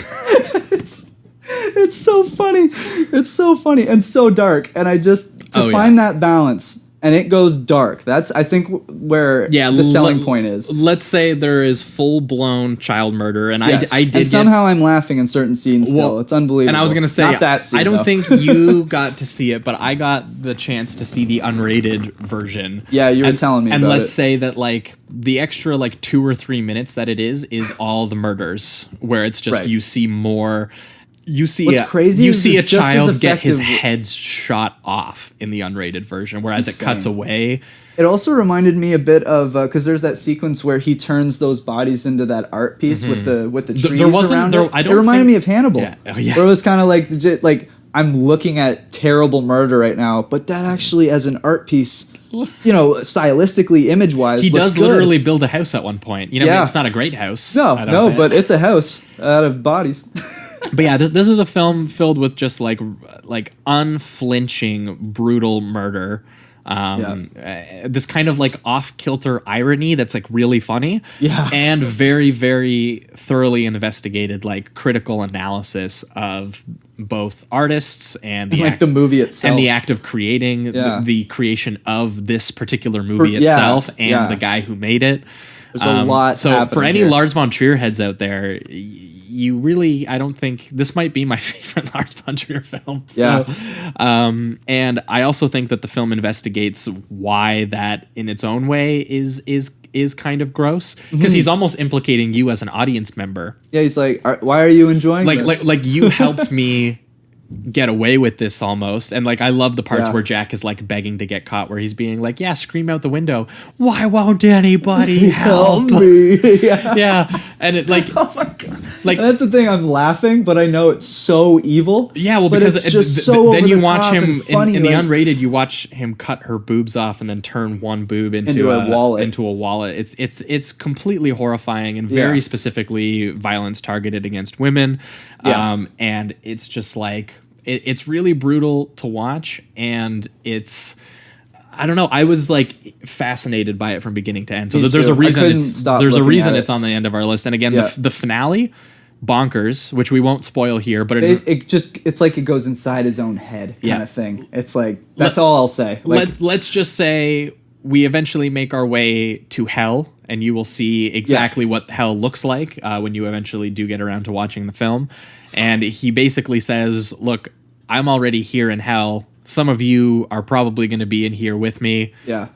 It's so funny. It's so funny and so dark. And I just find that balance and it goes dark. That's, I think, where the selling point is. Let's say there is full-blown child murder, and Yes. I did and somehow I'm laughing in certain scenes still. It's unbelievable. And I was going to say, not that scene, I don't though. think you got to see it, but I got the chance to see the unrated version. Yeah, you were telling me and about let's it. say that, like, the extra, like, 2 or 3 minutes that it is all the murders, where it's just Right. you see more... You see, What's crazy you is see a it's just as child get his effective- head shot off in the unrated version, whereas it cuts Insane. away. It also reminded me a bit of because there's that sequence where he turns those bodies into that art piece with the trees there wasn't- around there- it. I don't it reminded think- me of Hannibal. Yeah. Oh, yeah. Where it was kind of like legit, like I'm looking at terrible murder right now, but that actually as an art piece, stylistically, image wise, He looks does good. literally build a house at one point. I mean, Yeah. it's not a great house. No, I don't think. but it's a house out of bodies. But yeah, this is a film filled with just like unflinching, brutal murder. This kind of like off-kilter irony that's like really funny. Yeah. And very, very thoroughly investigated, like critical analysis of both artists and the Like the movie itself. and the act of creating Yeah. the creation of this particular movie Yeah, itself and yeah. the guy who made it. There's a lot So happening for any here. Lars von Trier heads out there, you really, I don't think this might be my favorite Lars von Trier film. Yeah. So, and I also think that the film investigates why that in its own way is kind of gross because he's almost implicating you as an audience member. Yeah, he's like, why are you enjoying this? Like you helped me get away with this almost, and like I love the parts Yeah. where Jack is like begging to get caught, where he's being like, yeah, scream out the window, why won't anybody help? me. Yeah. Yeah, and it like Oh my god! Like- And that's the thing. I'm laughing, but I know it's so evil. yeah, well, but because it's just so then over you the watch top him and funny, in the like- unrated, you watch him cut her boobs off and then turn one boob into a wallet. into a wallet. It's completely horrifying and very Yeah. specifically violence targeted against women. Yeah. And it's just like it's really brutal to watch, and it's. I don't know. I was like fascinated by it from beginning to end. So Me there's a too. I reason couldn't it's stop there's a looking reason at it. it's on the end of our list. And again, Yeah. the finale, bonkers, which we won't spoil here, but It's like it goes inside his own head kind Yeah. of thing. It's like that's all I'll say. Like let's just say we eventually make our way to hell, and you will see exactly what hell looks like when you eventually do get around to watching the film. And he basically says, look, I'm already here in hell. Some of you are probably going to be in here with me. yeah,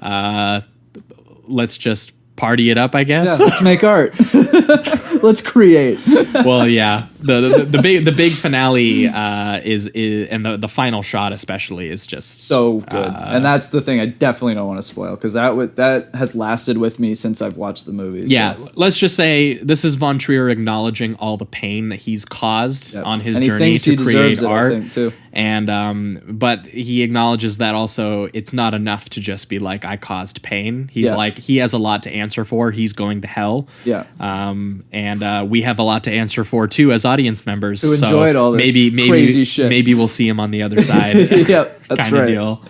Let's just party it up, I guess. yeah. Let's make art. Let's create. Well, yeah. The big finale is and the final shot especially is just So good, and that's the thing I definitely don't want to spoil because that has lasted with me since I've watched the movies. Yeah, so. let's just say this is Von Trier acknowledging all the pain that he's caused Yep. on his And he journey thinks to he create deserves it, I art. think, too. And but he acknowledges that also it's not enough to just be like I caused pain. He's Yeah. like he has a lot to answer for. He's going to hell. Yeah. And we have a lot to answer for too as audience members. Who enjoyed all this maybe crazy shit. Maybe we'll see him on the other side. Yep, that's kind of right. deal.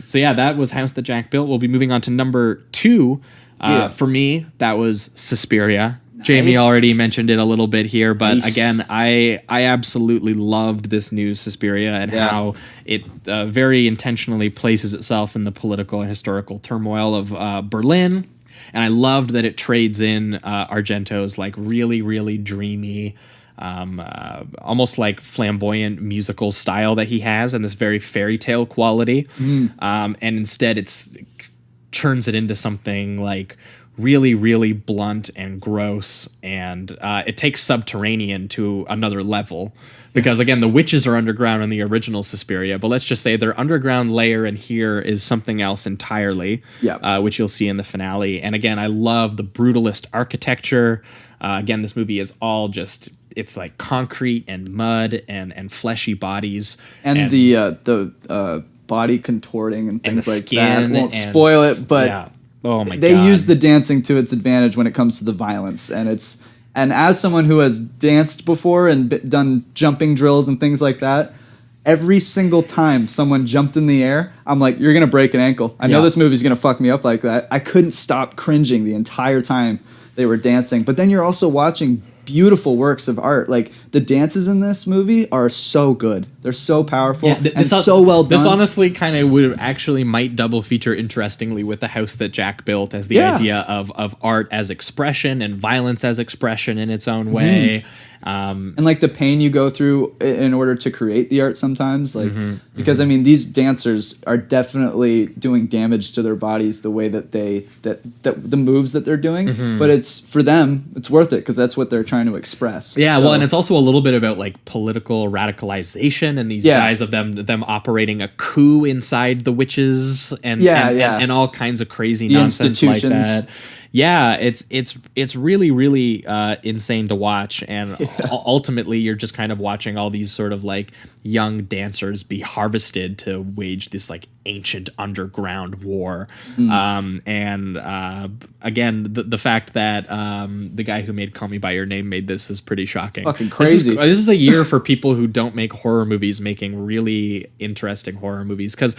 So yeah, that was House That Jack Built. We'll be moving on to number 2. Yeah. For me, that was Suspiria. Jamie already mentioned it a little bit here, but Nice. again, I absolutely loved this new Suspiria and Yeah. how it very intentionally places itself in the political and historical turmoil of Berlin. And I loved that it trades in Argento's like really, really dreamy, almost like flamboyant musical style that he has, and this very fairy tale quality. And instead, it's turns it into something like really, really blunt and gross, and it takes Subterranean to another level. Because again, the witches are underground in the original Suspiria, but let's just say their underground layer in here is something else entirely, Yeah. which you'll see in the finale. And again, I love the brutalist architecture. Again, this movie is all just, it's like concrete and mud and fleshy bodies. And the body contorting and things the like that. skin Won't and spoil it, but yeah. Oh my they God. use the dancing to its advantage when it comes to the violence, and as someone who has danced before and done jumping drills and things like that, every single time someone jumped in the air, I'm like, you're gonna break an ankle. I know Yeah. this movie's gonna fuck me up like that. I couldn't stop cringing the entire time they were dancing. But then you're also watching beautiful works of art. Like the dances in this movie are so good. They're so powerful and so well done. This honestly kind of would actually might double feature interestingly with the house that Jack built as the idea of art as expression and violence as expression in its own way. And like the pain you go through in order to create the art sometimes, like because I mean these dancers are definitely doing damage to their bodies the way that that the moves that they're doing, but it's for them it's worth it because that's what they're trying to express. Yeah, well, and it's also a little bit about like political radicalization and these guys of them operating a coup inside the witches and all kinds of crazy nonsense like that. Yeah, it's really, really insane to watch, and ultimately you're just kind of watching all these sort of like young dancers be harvested to wage this like ancient underground war. Again, the fact that the guy who made Call Me by Your Name made this is pretty shocking. Fucking crazy. This is a year for people who don't make horror movies making really interesting horror movies because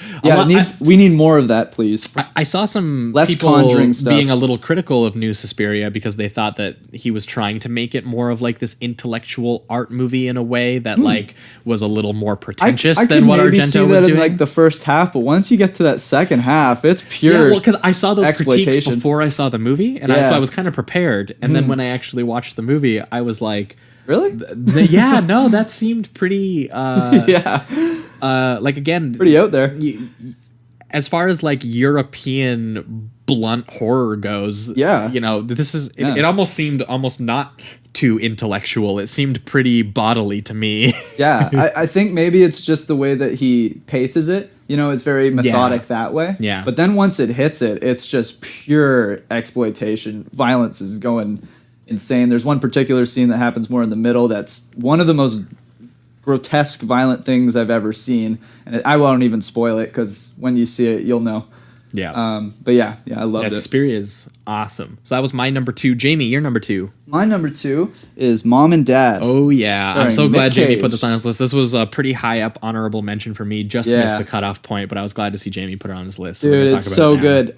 we need more of that, please. I saw some less people Conjuring stuff being a little critical of New Suspiria because they thought that he was trying to make it more of like this intellectual art movie in a way that like was a little more pretentious than what Argento was doing. In like the first half, but once you get to that second half, it's pure. Yeah, well, because I saw those critiques before I saw the movie, and so I was kind of prepared. And then when I actually watched the movie, I was like, really? No, that seemed pretty. Like again, pretty out there. As far as like European blunt horror goes, you know, this is it almost seemed almost not too intellectual. It seemed pretty bodily to me. I think maybe it's just the way that he paces it. You know, it's very methodic that way. Yeah. But then once it hits it, it's just pure exploitation. Violence is going insane. There's one particular scene that happens more in the middle that's one of the most grotesque, violent things I've ever seen. And I won't even spoil it because when you see it, you'll know. Yeah. But I loved it. Suspiria is awesome. So that was my number 2. Jamie, your number 2. My number 2 is Mom and Dad. Oh, yeah. I'm so glad Jamie Jamie put this on his list. This was a pretty high up honorable mention for me. Just missed the cutoff point, but I was glad to see Jamie put it on his list. So dude, it's so good.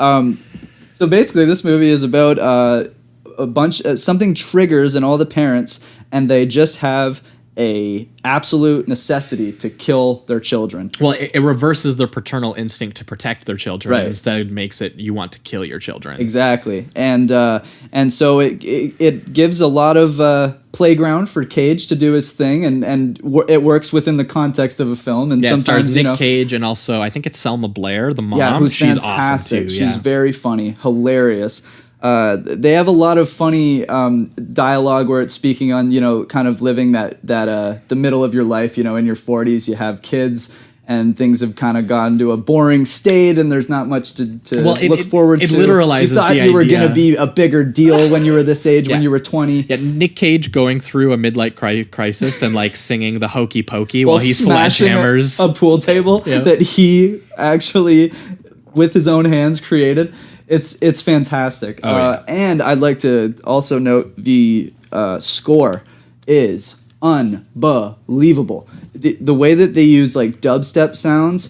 So basically, this movie is about a bunch... something triggers in all the parents, and they just have a absolute necessity to kill their children. Well, it reverses their paternal instinct to protect their children. Right. Instead, makes it you want to kill your children. Exactly, and so it gives a lot of playground for Cage to do his thing, and it works within the context of a film. And sometimes it stars Nick you know, Cage and also I think it's Selma Blair, the mom. Yeah, she's fantastic. Awesome too. She's very funny, hilarious. They have a lot of funny dialogue where it's speaking on, you know, kind of living that the middle of your life, you know, in your 40s, you have kids and things have kind of gone to a boring state and there's not much to look forward to. It literalizes the idea. You thought you were going to be a bigger deal when you were this age, when you were 20. Yeah, Nick Cage going through a midlife crisis and like singing the Hokey Pokey while he sledgehammers a pool table that he actually, with his own hands, created. It's fantastic. And I'd like to also note the score is unbelievable. The way that they use like dubstep sounds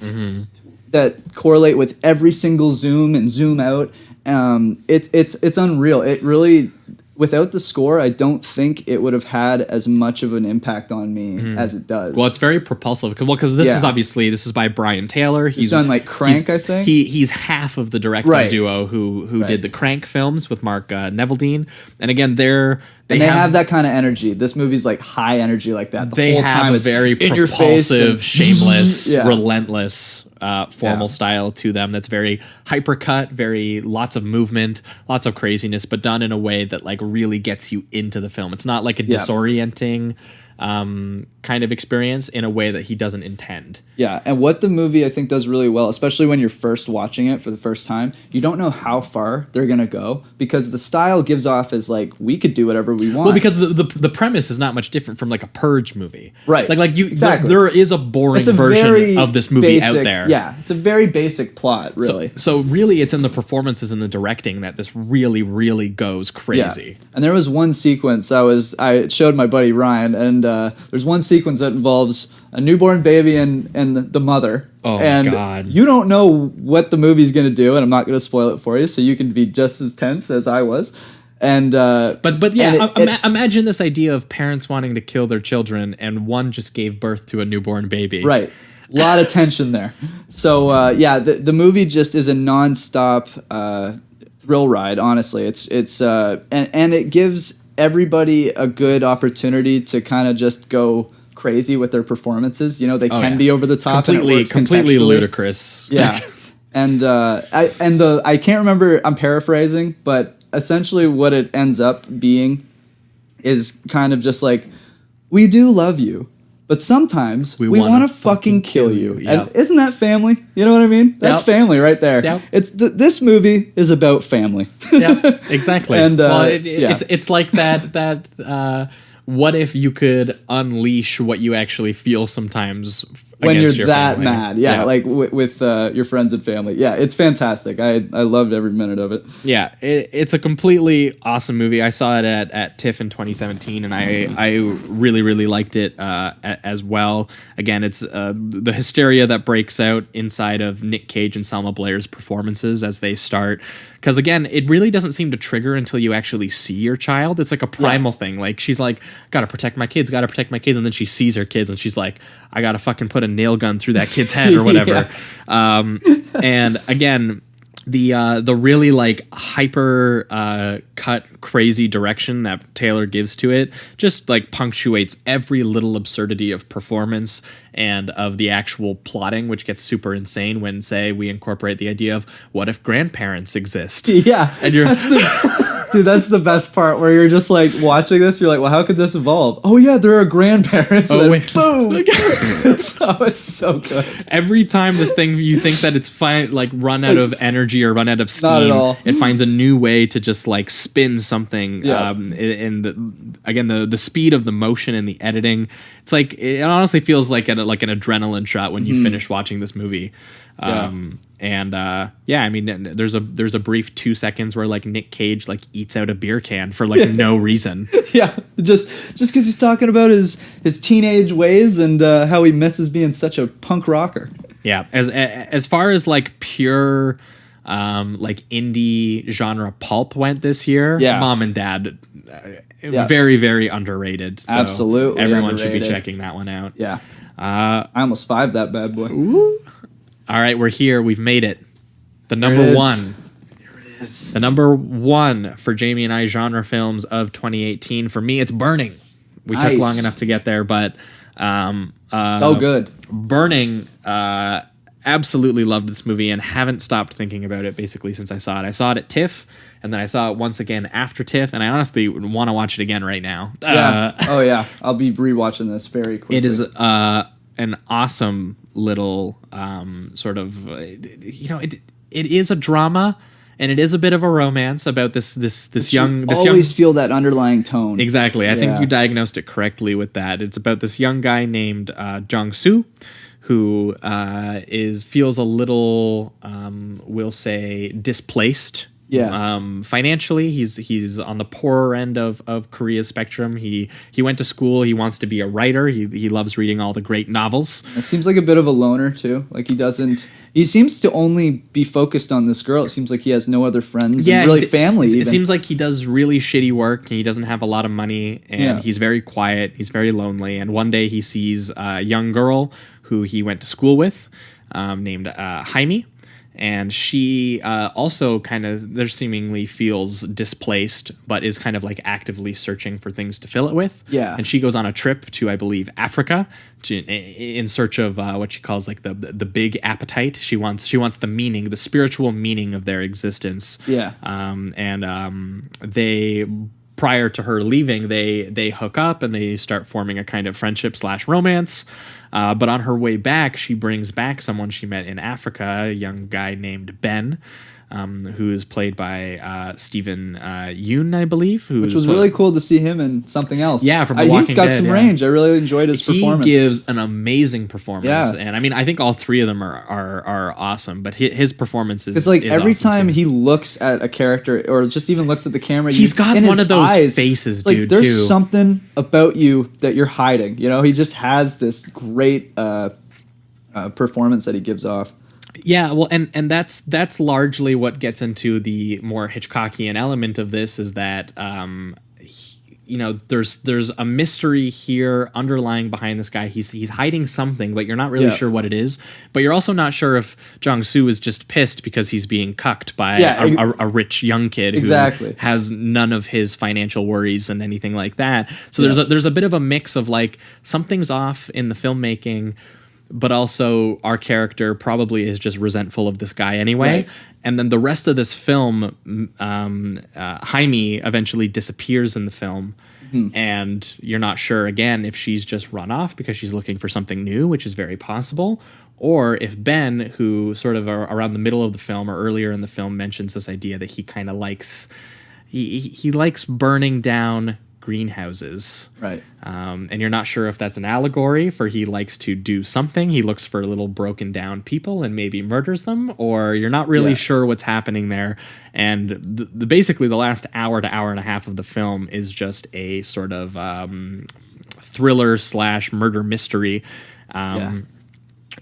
that correlate with every single zoom and zoom out, it's unreal. It really, without the score, I don't think it would have had as much of an impact on me as it does. Well, it's very propulsive. Because this is by Brian Taylor. He's done like Crank, I think. He's half of the directing duo who did the Crank films with Mark Neveldine. And again, they have that kind of energy. This movie's like high energy like that. The whole time a very propulsive, shameless, relentless formal style to them that's very hypercut, very lots of movement, lots of craziness, but done in a way that like really gets you into the film. It's not like a disorienting kind of experience in a way that he doesn't intend. Yeah, and what the movie I think does really well, especially when you're first watching it for the first time, you don't know how far they're gonna go because the style gives off as like we could do whatever we want. Well, because the premise is not much different from like a Purge movie, right? Exactly. There is a boring version of this movie out there. Yeah, it's a very basic plot, really. So really, it's in the performances and the directing that this really, really goes crazy. Yeah. And there was one sequence I showed my buddy Ryan, and there's one sequence that involves a newborn baby and the mother. Oh, and God. You don't know what the movie's going to do, and I'm not going to spoil it for you, so you can be just as tense as I was. And But yeah, and it- imagine this idea of parents wanting to kill their children, and one just gave birth to a newborn baby. right, a lot of tension there. So yeah, the movie just is a nonstop thrill ride. Honestly, it's and it gives everybody a good opportunity to kind of just go crazy with their performances. You know, they can be over the top, and it works completely contextually. ludicrous. Yeah, and I can't remember. I'm paraphrasing, but essentially what it ends up being is kind of just like, we do love you, but sometimes we want to fucking kill you. Yep. And isn't that family? You know what I mean? That's Yep. family right there. Yep. It's this movie is about family. Yeah, exactly. And, well, yeah. it's like that. What if you could unleash what you actually feel sometimes When you're against your that family? mad, yeah, like with your friends and family, yeah, it's fantastic. I loved every minute of it. Yeah, it's a completely awesome movie. I saw it at TIFF in 2017, and I really, really liked it as well. Again, it's the hysteria that breaks out inside of Nick Cage and Selma Blair's performances as they start. Because again, it really doesn't seem to trigger until you actually see your child. It's like a primal thing. Like she's like, gotta protect my kids, and then she sees her kids, and she's like, I gotta fucking put a nail gun through that kid's head or whatever. And again, the really like hyper cut crazy direction that Taylor gives to it just like punctuates every little absurdity of performance and of the actual plotting, which gets super insane when, say, we incorporate the idea of what if grandparents exist. Yeah, And you're dude, that's the best part where you're just like watching this. You're like, well, how could this evolve? Oh yeah, there are grandparents. Oh, And then wait. boom! It's so good. every time this thing you think that it's fine, like run out of energy or run out of Not at steam, all. it finds a new way to just like spin something. Yeah. In the speed of the motion and the editing, it's like it honestly feels like an adrenaline shot when you finish watching this movie. Yeah. I mean, there's a brief 2 seconds where like Nick Cage like eats out a beer can for like no reason. Yeah, just because he's talking about his teenage ways and how he misses being such a punk rocker. Yeah, as far as like pure like indie genre pulp went this year, Yeah. Mom and Dad, Yeah. very, very underrated. So Absolutely everyone should be underrated. checking that one out. Yeah, I almost 5'd that bad boy. All right, we're here. We've made it. The it number is. one. The number one for Jamie and I genre films of 2018. For me, it's Burning. We took Nice. long enough to get there, but So good. Burning, absolutely loved this movie and haven't stopped thinking about it basically since I saw it. I saw it at TIFF, and then I saw it once again after TIFF, and I honestly want to watch it again right now. Yeah. Oh yeah, I'll be rewatching this very quickly. It is an awesome little sort of, it is a drama, and it is a bit of a romance about this young always feel that underlying tone. Exactly. I think Yeah. you diagnosed it correctly with that. It's about this young guy named Jung Soo, who feels a little, we'll say, displaced. Yeah. Financially, he's on the poorer end of Korea's spectrum. He went to school. He wants to be a writer. He loves reading all the great novels. It seems like a bit of a loner too. Like he seems to only be focused on this girl. It seems like he has no other friends. And really family. It Even. seems like he does really shitty work. And he doesn't have a lot of money, and Yeah. he's very quiet. He's very lonely. And one day he sees a young girl who he went to school with, named Jaime. And she also there seemingly feels displaced, but is kind of like actively searching for things to fill it with. Yeah. And she goes on a trip to, I believe, Africa, in search of what she calls like the big appetite. She wants the meaning, the spiritual meaning of their existence. Yeah. They, prior to her leaving, they hook up and they start forming a kind of friendship / romance. But on her way back, she brings back someone she met in Africa, a young guy named Ben, who is played by Stephen Yeun, I believe. Which was really cool to see him in something else. Yeah, from The Walking He's got Dead, some yeah. range. I really enjoyed his performance. He gives an amazing performance. Yeah. And I mean, I think all three of them are awesome, but his performance is It's like is every awesome time too. he looks at a character or just even looks at the camera, He's got in one his of those eyes, faces, it's like, dude, there's too. something about you that you're hiding. You know, he just has this great performance that he gives off. Yeah, well, and that's largely what gets into the more Hitchcockian element of this is that there's a mystery here underlying behind this guy. He's hiding something, but you're not really sure what it is. But you're also not sure if Jong-soo is just pissed because he's being cucked by a rich young kid who has none of his financial worries and anything like that. So there's a bit of a mix of like something's off in the filmmaking, but also our character probably is just resentful of this guy anyway. Right. And then the rest of this film, Jaime eventually disappears in the film. And you're not sure, again, if she's just run off because she's looking for something new, which is very possible, or if Ben, who sort of around the middle of the film or earlier in the film mentions this idea that he kind of likes, he likes burning down greenhouses. Right. And you're not sure if that's an allegory for he likes to do something. He looks for little broken down people and maybe murders them, or you're not really sure what's happening there. And basically the last hour to hour and a half of the film is just a sort of thriller / murder mystery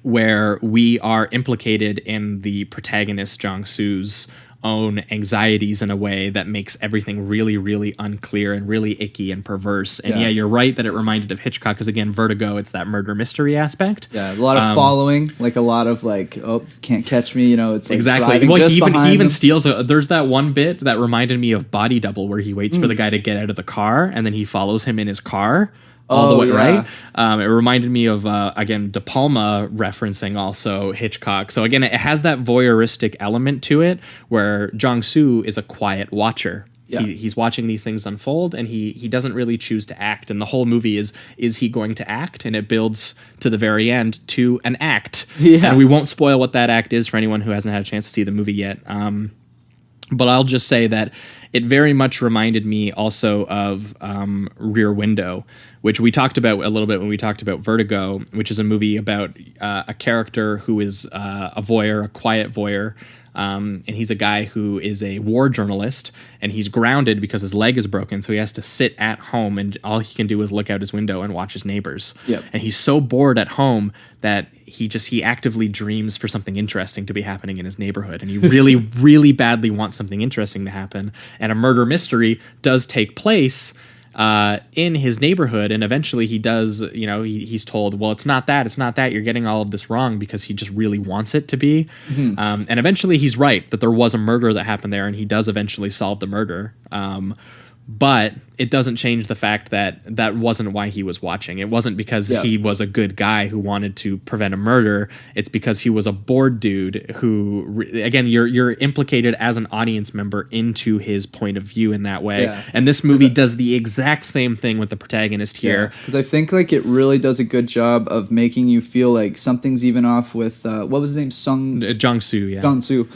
where we are implicated in the protagonist Jong-soo's own anxieties in a way that makes everything really, really unclear and really icky and perverse. And you're right that it reminded of Hitchcock because, again, Vertigo, it's that murder mystery aspect. Yeah, a lot of following, like a lot of like, oh, can't catch me, it's like exactly. Well, he even steals there's that one bit that reminded me of Body Double where he waits for the guy to get out of the car and then he follows him in his car. All the way, right? It reminded me of, again, De Palma referencing also Hitchcock. So, again, it has that voyeuristic element to it where Jong-soo is a quiet watcher. Yeah. He's watching these things unfold, and he doesn't really choose to act. And the whole movie is he going to act? And it builds to the very end to an act. Yeah. And we won't spoil what that act is for anyone who hasn't had a chance to see the movie yet. But I'll just say that it very much reminded me also of Rear Window, which we talked about a little bit when we talked about Vertigo, which is a movie about a character who is a voyeur, a quiet voyeur. And he's a guy who is a war journalist, and he's grounded because his leg is broken, so he has to sit at home, and all he can do is look out his window and watch his neighbors. Yep. And he's so bored at home that he actively dreams for something interesting to be happening in his neighborhood, and he really, really badly wants something interesting to happen. And a murder mystery does take place in his neighborhood, and eventually he does, he's told, well, it's not that, you're getting all of this wrong, because he just really wants it to be. And eventually he's right that there was a murder that happened there, and he does eventually solve the murder. But it doesn't change the fact that that wasn't why he was watching. It wasn't because he was a good guy who wanted to prevent a murder. It's because he was a bored dude who, again, you're implicated as an audience member into his point of view in that way. Yeah. And this movie does the exact same thing with the protagonist here. Because I think like it really does a good job of making you feel like something's even off with, what was his name? Jong-soo, yeah. Jong-soo.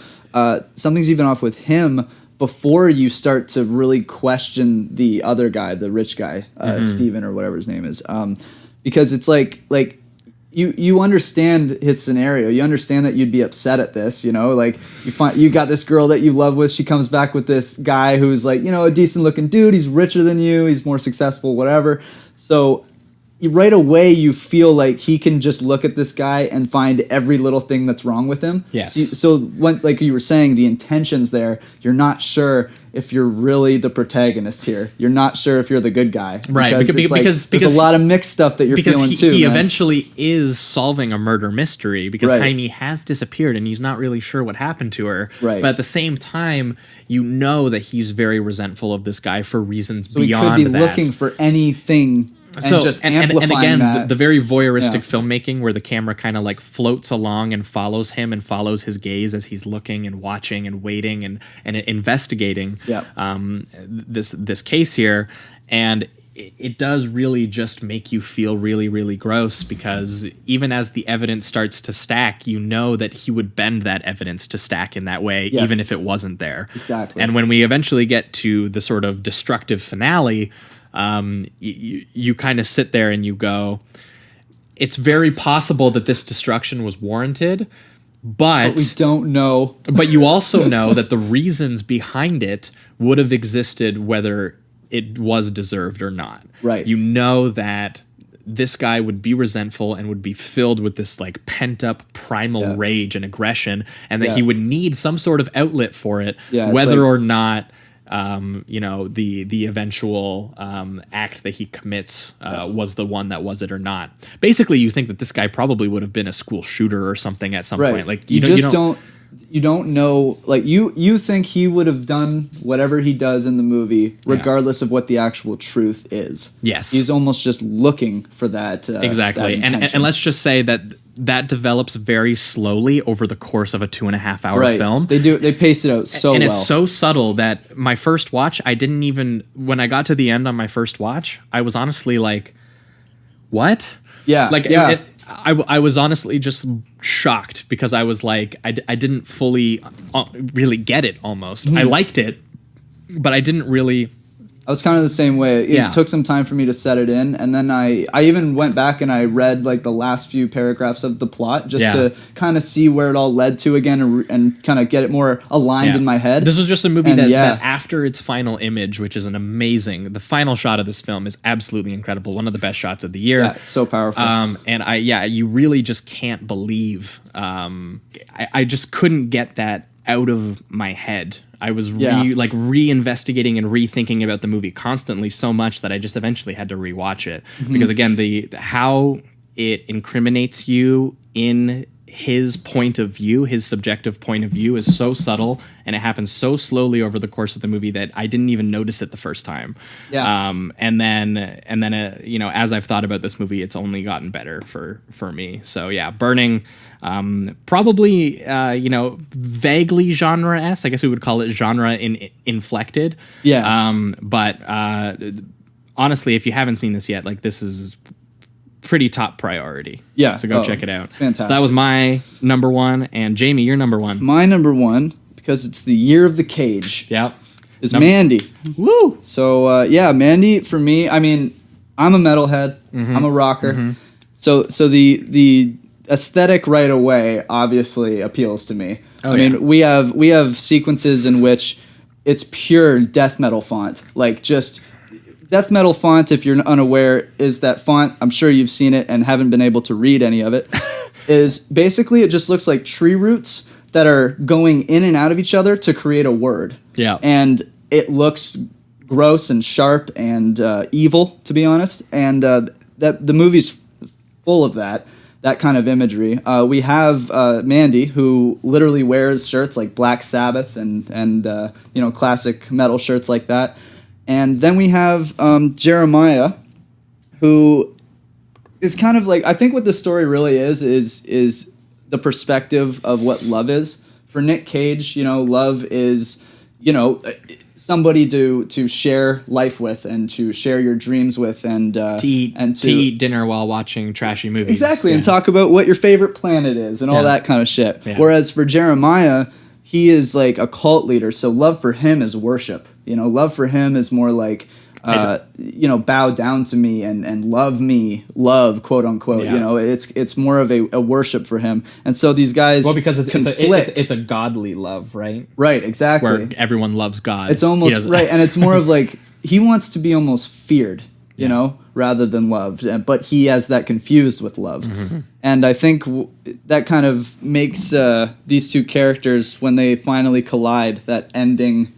Something's even off with him before you start to really question the other guy, the rich guy, Steven or whatever his name is. Because it's like you understand his scenario. You understand that you'd be upset at this, like you got this girl that you love with, she comes back with this guy who's like, a decent looking dude, he's richer than you, he's more successful, whatever. So right away you feel like he can just look at this guy and find every little thing that's wrong with him. Yes. So when, like you were saying, the intentions there, you're not sure if you're really the protagonist here. You're not sure if you're the good guy. Right. Because there's a lot of mixed stuff that you're feeling too. He eventually is solving a murder mystery because Jaime has disappeared and he's not really sure what happened to her. Right. But at the same time, you know that he's very resentful of this guy for reasons beyond that. He could be looking for anything. And again, the very voyeuristic filmmaking where the camera kind of like floats along and follows him and follows his gaze as he's looking and watching and waiting and investigating this case here. And it does really just make you feel really, really gross because even as the evidence starts to stack, you know that he would bend that evidence to stack in that way, even if it wasn't there. Exactly. And when we eventually get to the sort of destructive finale, you kind of sit there and you go, it's very possible that this destruction was warranted, but we don't know. But you also know that the reasons behind it would have existed whether it was deserved or not. Right. You know that this guy would be resentful and would be filled with this like pent up primal rage and aggression, and that he would need some sort of outlet for it, whether or not the eventual act that he commits was the one that was it or not. Basically, you think that this guy probably would have been a school shooter or something at some point. Like you don't know. Like you think he would have done whatever he does in the movie, regardless of what the actual truth is. Yes, he's almost just looking for that. Exactly, that and let's just say that develops very slowly over the course of a 2.5 hour film. They pace it out so well. And it's so subtle that my first watch, I didn't even, when I got to the end on my first watch, I was honestly like, what? Yeah. Like, I was honestly just shocked because I was like, I didn't fully really get it almost. I liked it, but I didn't really... I was kind of the same way. It took some time for me to set it in, and then I even went back and I read like the last few paragraphs of the plot just to kind of see where it all led to again and kind of get it more aligned in my head. This was just a movie that after its final image, which is the final shot of this film is absolutely incredible. One of the best shots of the year. Yeah, it's so powerful. You really just can't believe. I just couldn't get that out of my head. I was reinvestigating and rethinking about the movie constantly so much that I just eventually had to rewatch it because again, how it incriminates you in his point of view, his subjective point of view, is so subtle, and it happens so slowly over the course of the movie that I didn't even notice it the first time. Yeah. And then as I've thought about this movie, it's only gotten better for me. So yeah, Burning. Probably, vaguely genre-esque. I guess we would call it genre-inflected. Yeah. But honestly, if you haven't seen this yet, like this is pretty top priority. Yeah. So go check it out. It's fantastic. So that was my number one. And Jamie, your number one. My number one, because it's the year of the cage. Yep. Is Mandy. Woo! So, Mandy, for me, I mean, I'm a metalhead. I'm a rocker. So the aesthetic right away obviously appeals to me. I mean, we have sequences in which it's pure death metal font. Like just death metal font, if you're unaware, is that font, I'm sure you've seen it and haven't been able to read any of it, is basically it just looks like tree roots that are going in and out of each other to create a word. Yeah. And it looks gross and sharp and evil, to be honest. And that the movie's full of that kind of imagery. We have Mandy, who literally wears shirts like Black Sabbath and classic metal shirts like that. And then we have Jeremiah, who is kind of like, I think what the story really is the perspective of what love is. For Nick Cage, love is, somebody to share life with and to share your dreams with and to eat dinner while watching trashy movies. Exactly, and talk about what your favorite planet is and all that kind of shit. Yeah. Whereas for Jeremiah, he is like a cult leader, so love for him is worship. Love for him is more like bow down to me and love me, quote unquote. Yeah. It's more of a worship for him. And so these guys because it's a godly love, right? Right, exactly. Where everyone loves God. It's almost right, and it's more of like he wants to be almost feared, rather than loved. But he has that confused with love. And I think that kind of makes these two characters, when they finally collide, that ending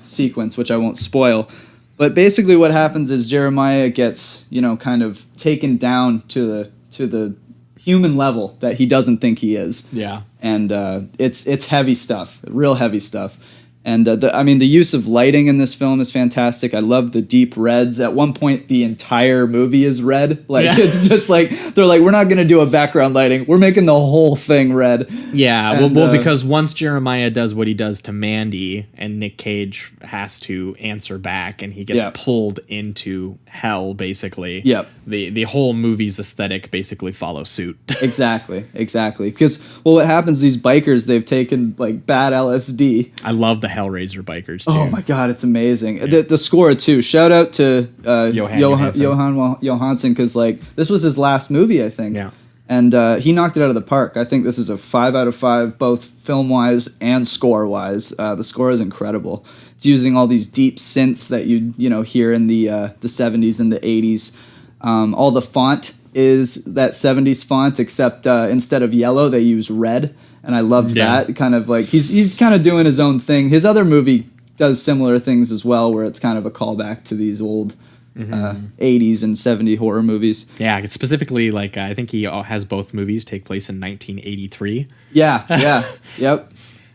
sequence, which I won't spoil. But basically what happens is Jeremiah gets, kind of taken down to the human level that he doesn't think he is. Yeah. And it's heavy stuff, real heavy stuff. And the use of lighting in this film is fantastic. I love the deep reds. At one point, the entire movie is red. It's just like they're like, we're not going to do a background lighting. We're making the whole thing red. Yeah, well, because once Jeremiah does what he does to Mandy, and Nick Cage has to answer back, and he gets pulled into hell, basically. Yep. The whole movie's aesthetic basically follows suit. Exactly. Because what happens? These bikers, they've taken like bad LSD. I love the Hellraiser bikers too. Oh my god, it's amazing. Yeah. The score too. Shout out to Johan Johansson, because like this was his last movie, I think. Yeah. And he knocked it out of the park. I think this is a 5 out of 5, both film wise and score wise. The score is incredible. It's using all these deep synths that you hear in the 70s and the 80s. All the font is that 70s font, except instead of yellow, they use red. And I loved that. Kind of like he's kind of doing his own thing. His other movie does similar things as well, where it's kind of a callback to these old 80s and 70s horror movies. Yeah, specifically, like I think he has both movies take place in 1983. Yep. Yeah,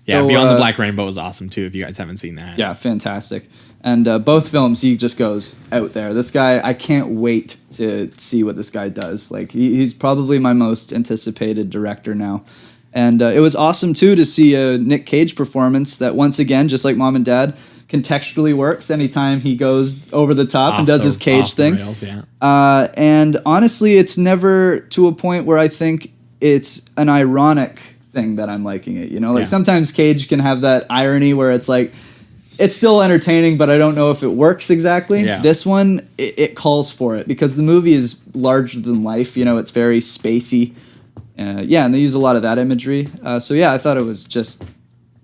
So, Beyond the Black Rainbow is awesome too. If you guys haven't seen that, yeah, fantastic. And both films, he just goes out there. This guy, I can't wait to see what this guy does. Like he's probably my most anticipated director now. And it was awesome too to see a Nick Cage performance that once again, just like Mom and Dad, contextually works anytime he goes over the top and does his Cage thing. Rails, yeah. And honestly, it's never to a point where I think it's an ironic thing that I'm liking it. You know, like sometimes Cage can have that irony where it's like, it's still entertaining, but I don't know if it works exactly. Yeah. This one, it calls for it because the movie is larger than life. You know, it's very spacey. And they use a lot of that imagery. So yeah, I thought it was just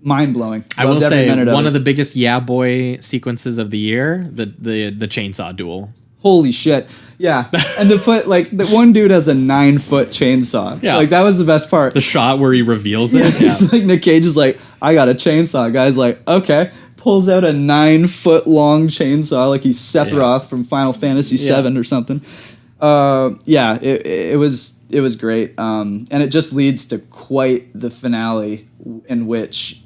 mind-blowing. I will say one of the biggest yeah boy sequences of the year, the chainsaw duel. Holy shit. Yeah. And to put, like, the one dude has a 9-foot chainsaw. Yeah. Like, that was the best part. The shot where he reveals it. Yeah. It's like Nick Cage is like, I got a chainsaw. Guy's like, okay. Pulls out a 9-foot long chainsaw like he's Sephiroth from Final Fantasy VII or something. It was great. And it just leads to quite the finale in which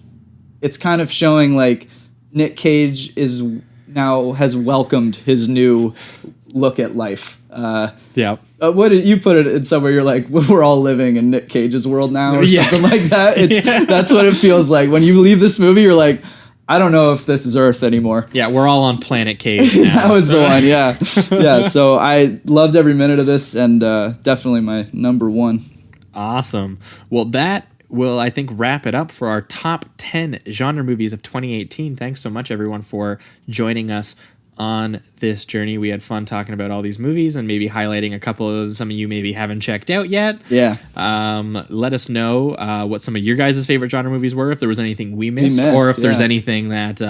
it's kind of showing like Nick Cage has welcomed his new look at life. What did you put it in somewhere? You're like, we're all living in Nick Cage's world now, or something like that. That's what it feels like when you leave this movie. You're like, I don't know if this is Earth anymore. Yeah, we're all on Planet Cage now. That was the one. Yeah. So I loved every minute of this, and definitely my number one. Awesome. Well, that will, I think, wrap it up for our top 10 genre movies of 2018. Thanks so much, everyone, for joining us on this journey. We had fun talking about all these movies and maybe highlighting a couple of some of you maybe haven't checked out yet. Yeah. Let us know what some of your guys' favorite genre movies were, if there was anything we missed or if there's anything that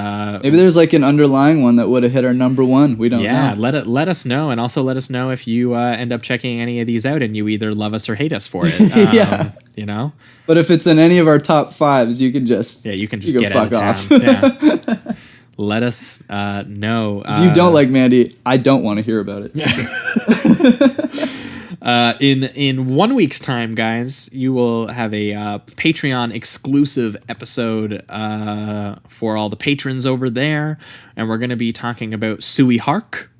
maybe there's like an underlying one that would have hit our number one. We don't know. Yeah, let us know, and also let us know if you end up checking any of these out and you either love us or hate us for it. You know. But if it's in any of our top fives, you can just get out of town. Yeah. Let us know. If you don't like Mandy, I don't want to hear about it. In 1 week's time, guys, you will have a Patreon exclusive episode for all the patrons over there, and we're going to be talking about Sui Hark.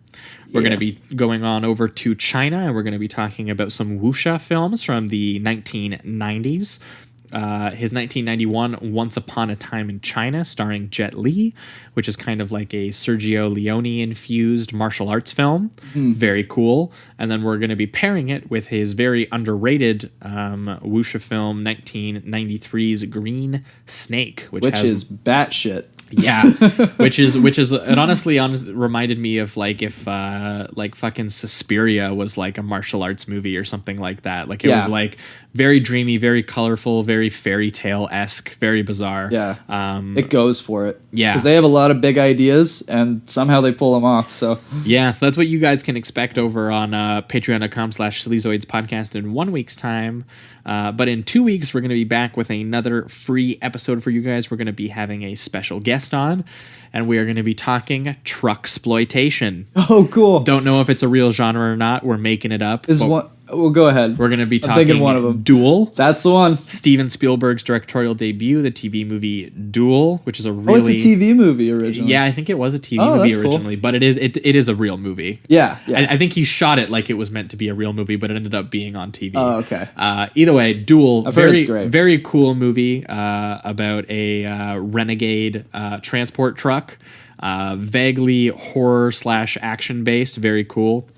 We're going to be going on over to China, and we're going to be talking about some wuxia films from the 1990s. His 1991 Once Upon a Time in China, starring Jet Li, which is kind of like a Sergio Leone-infused martial arts film. Very cool. And then we're going to be pairing it with his very underrated wuxia film, 1993's Green Snake, which is batshit. Yeah, which is it honestly reminded me of like if like fucking Suspiria was like a martial arts movie or something like that. Like it was like very dreamy, very colorful, very fairy tale-esque, very bizarre. Yeah, it goes for it. Yeah, because they have a lot of big ideas and somehow they pull them off. So yeah, so that's what you guys can expect over on patreon.com/Sleazoids podcast in 1 week's time. But in 2 weeks, we're going to be back with another free episode for you guys. We're going to be having a special guest on, and we are going to be talking truck-sploitation. Oh, cool. Don't know if it's a real genre or not. We're making it up. Well, go ahead. We're going to be talking one of them. Duel. That's the one. Steven Spielberg's directorial debut, the TV movie Duel, which is a really... Oh, it's a TV movie originally. Yeah, I think it was a TV movie originally, but it is a real movie. Yeah. I think he shot it like it was meant to be a real movie, but it ended up being on TV. Oh, okay. Either way, Duel, I've heard it's great. Very cool movie about a renegade transport truck, vaguely horror/action based, very cool.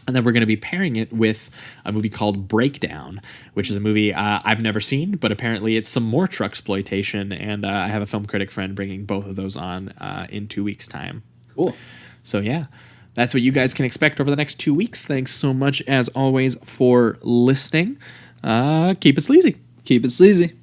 And then we're going to be pairing it with a movie called Breakdown, which is a movie I've never seen, but apparently it's some more truck-sploitation, and I have a film critic friend bringing both of those on in 2 weeks' time. Cool. So yeah, that's what you guys can expect over the next 2 weeks. Thanks so much, as always, for listening. Keep it sleazy. Keep it sleazy.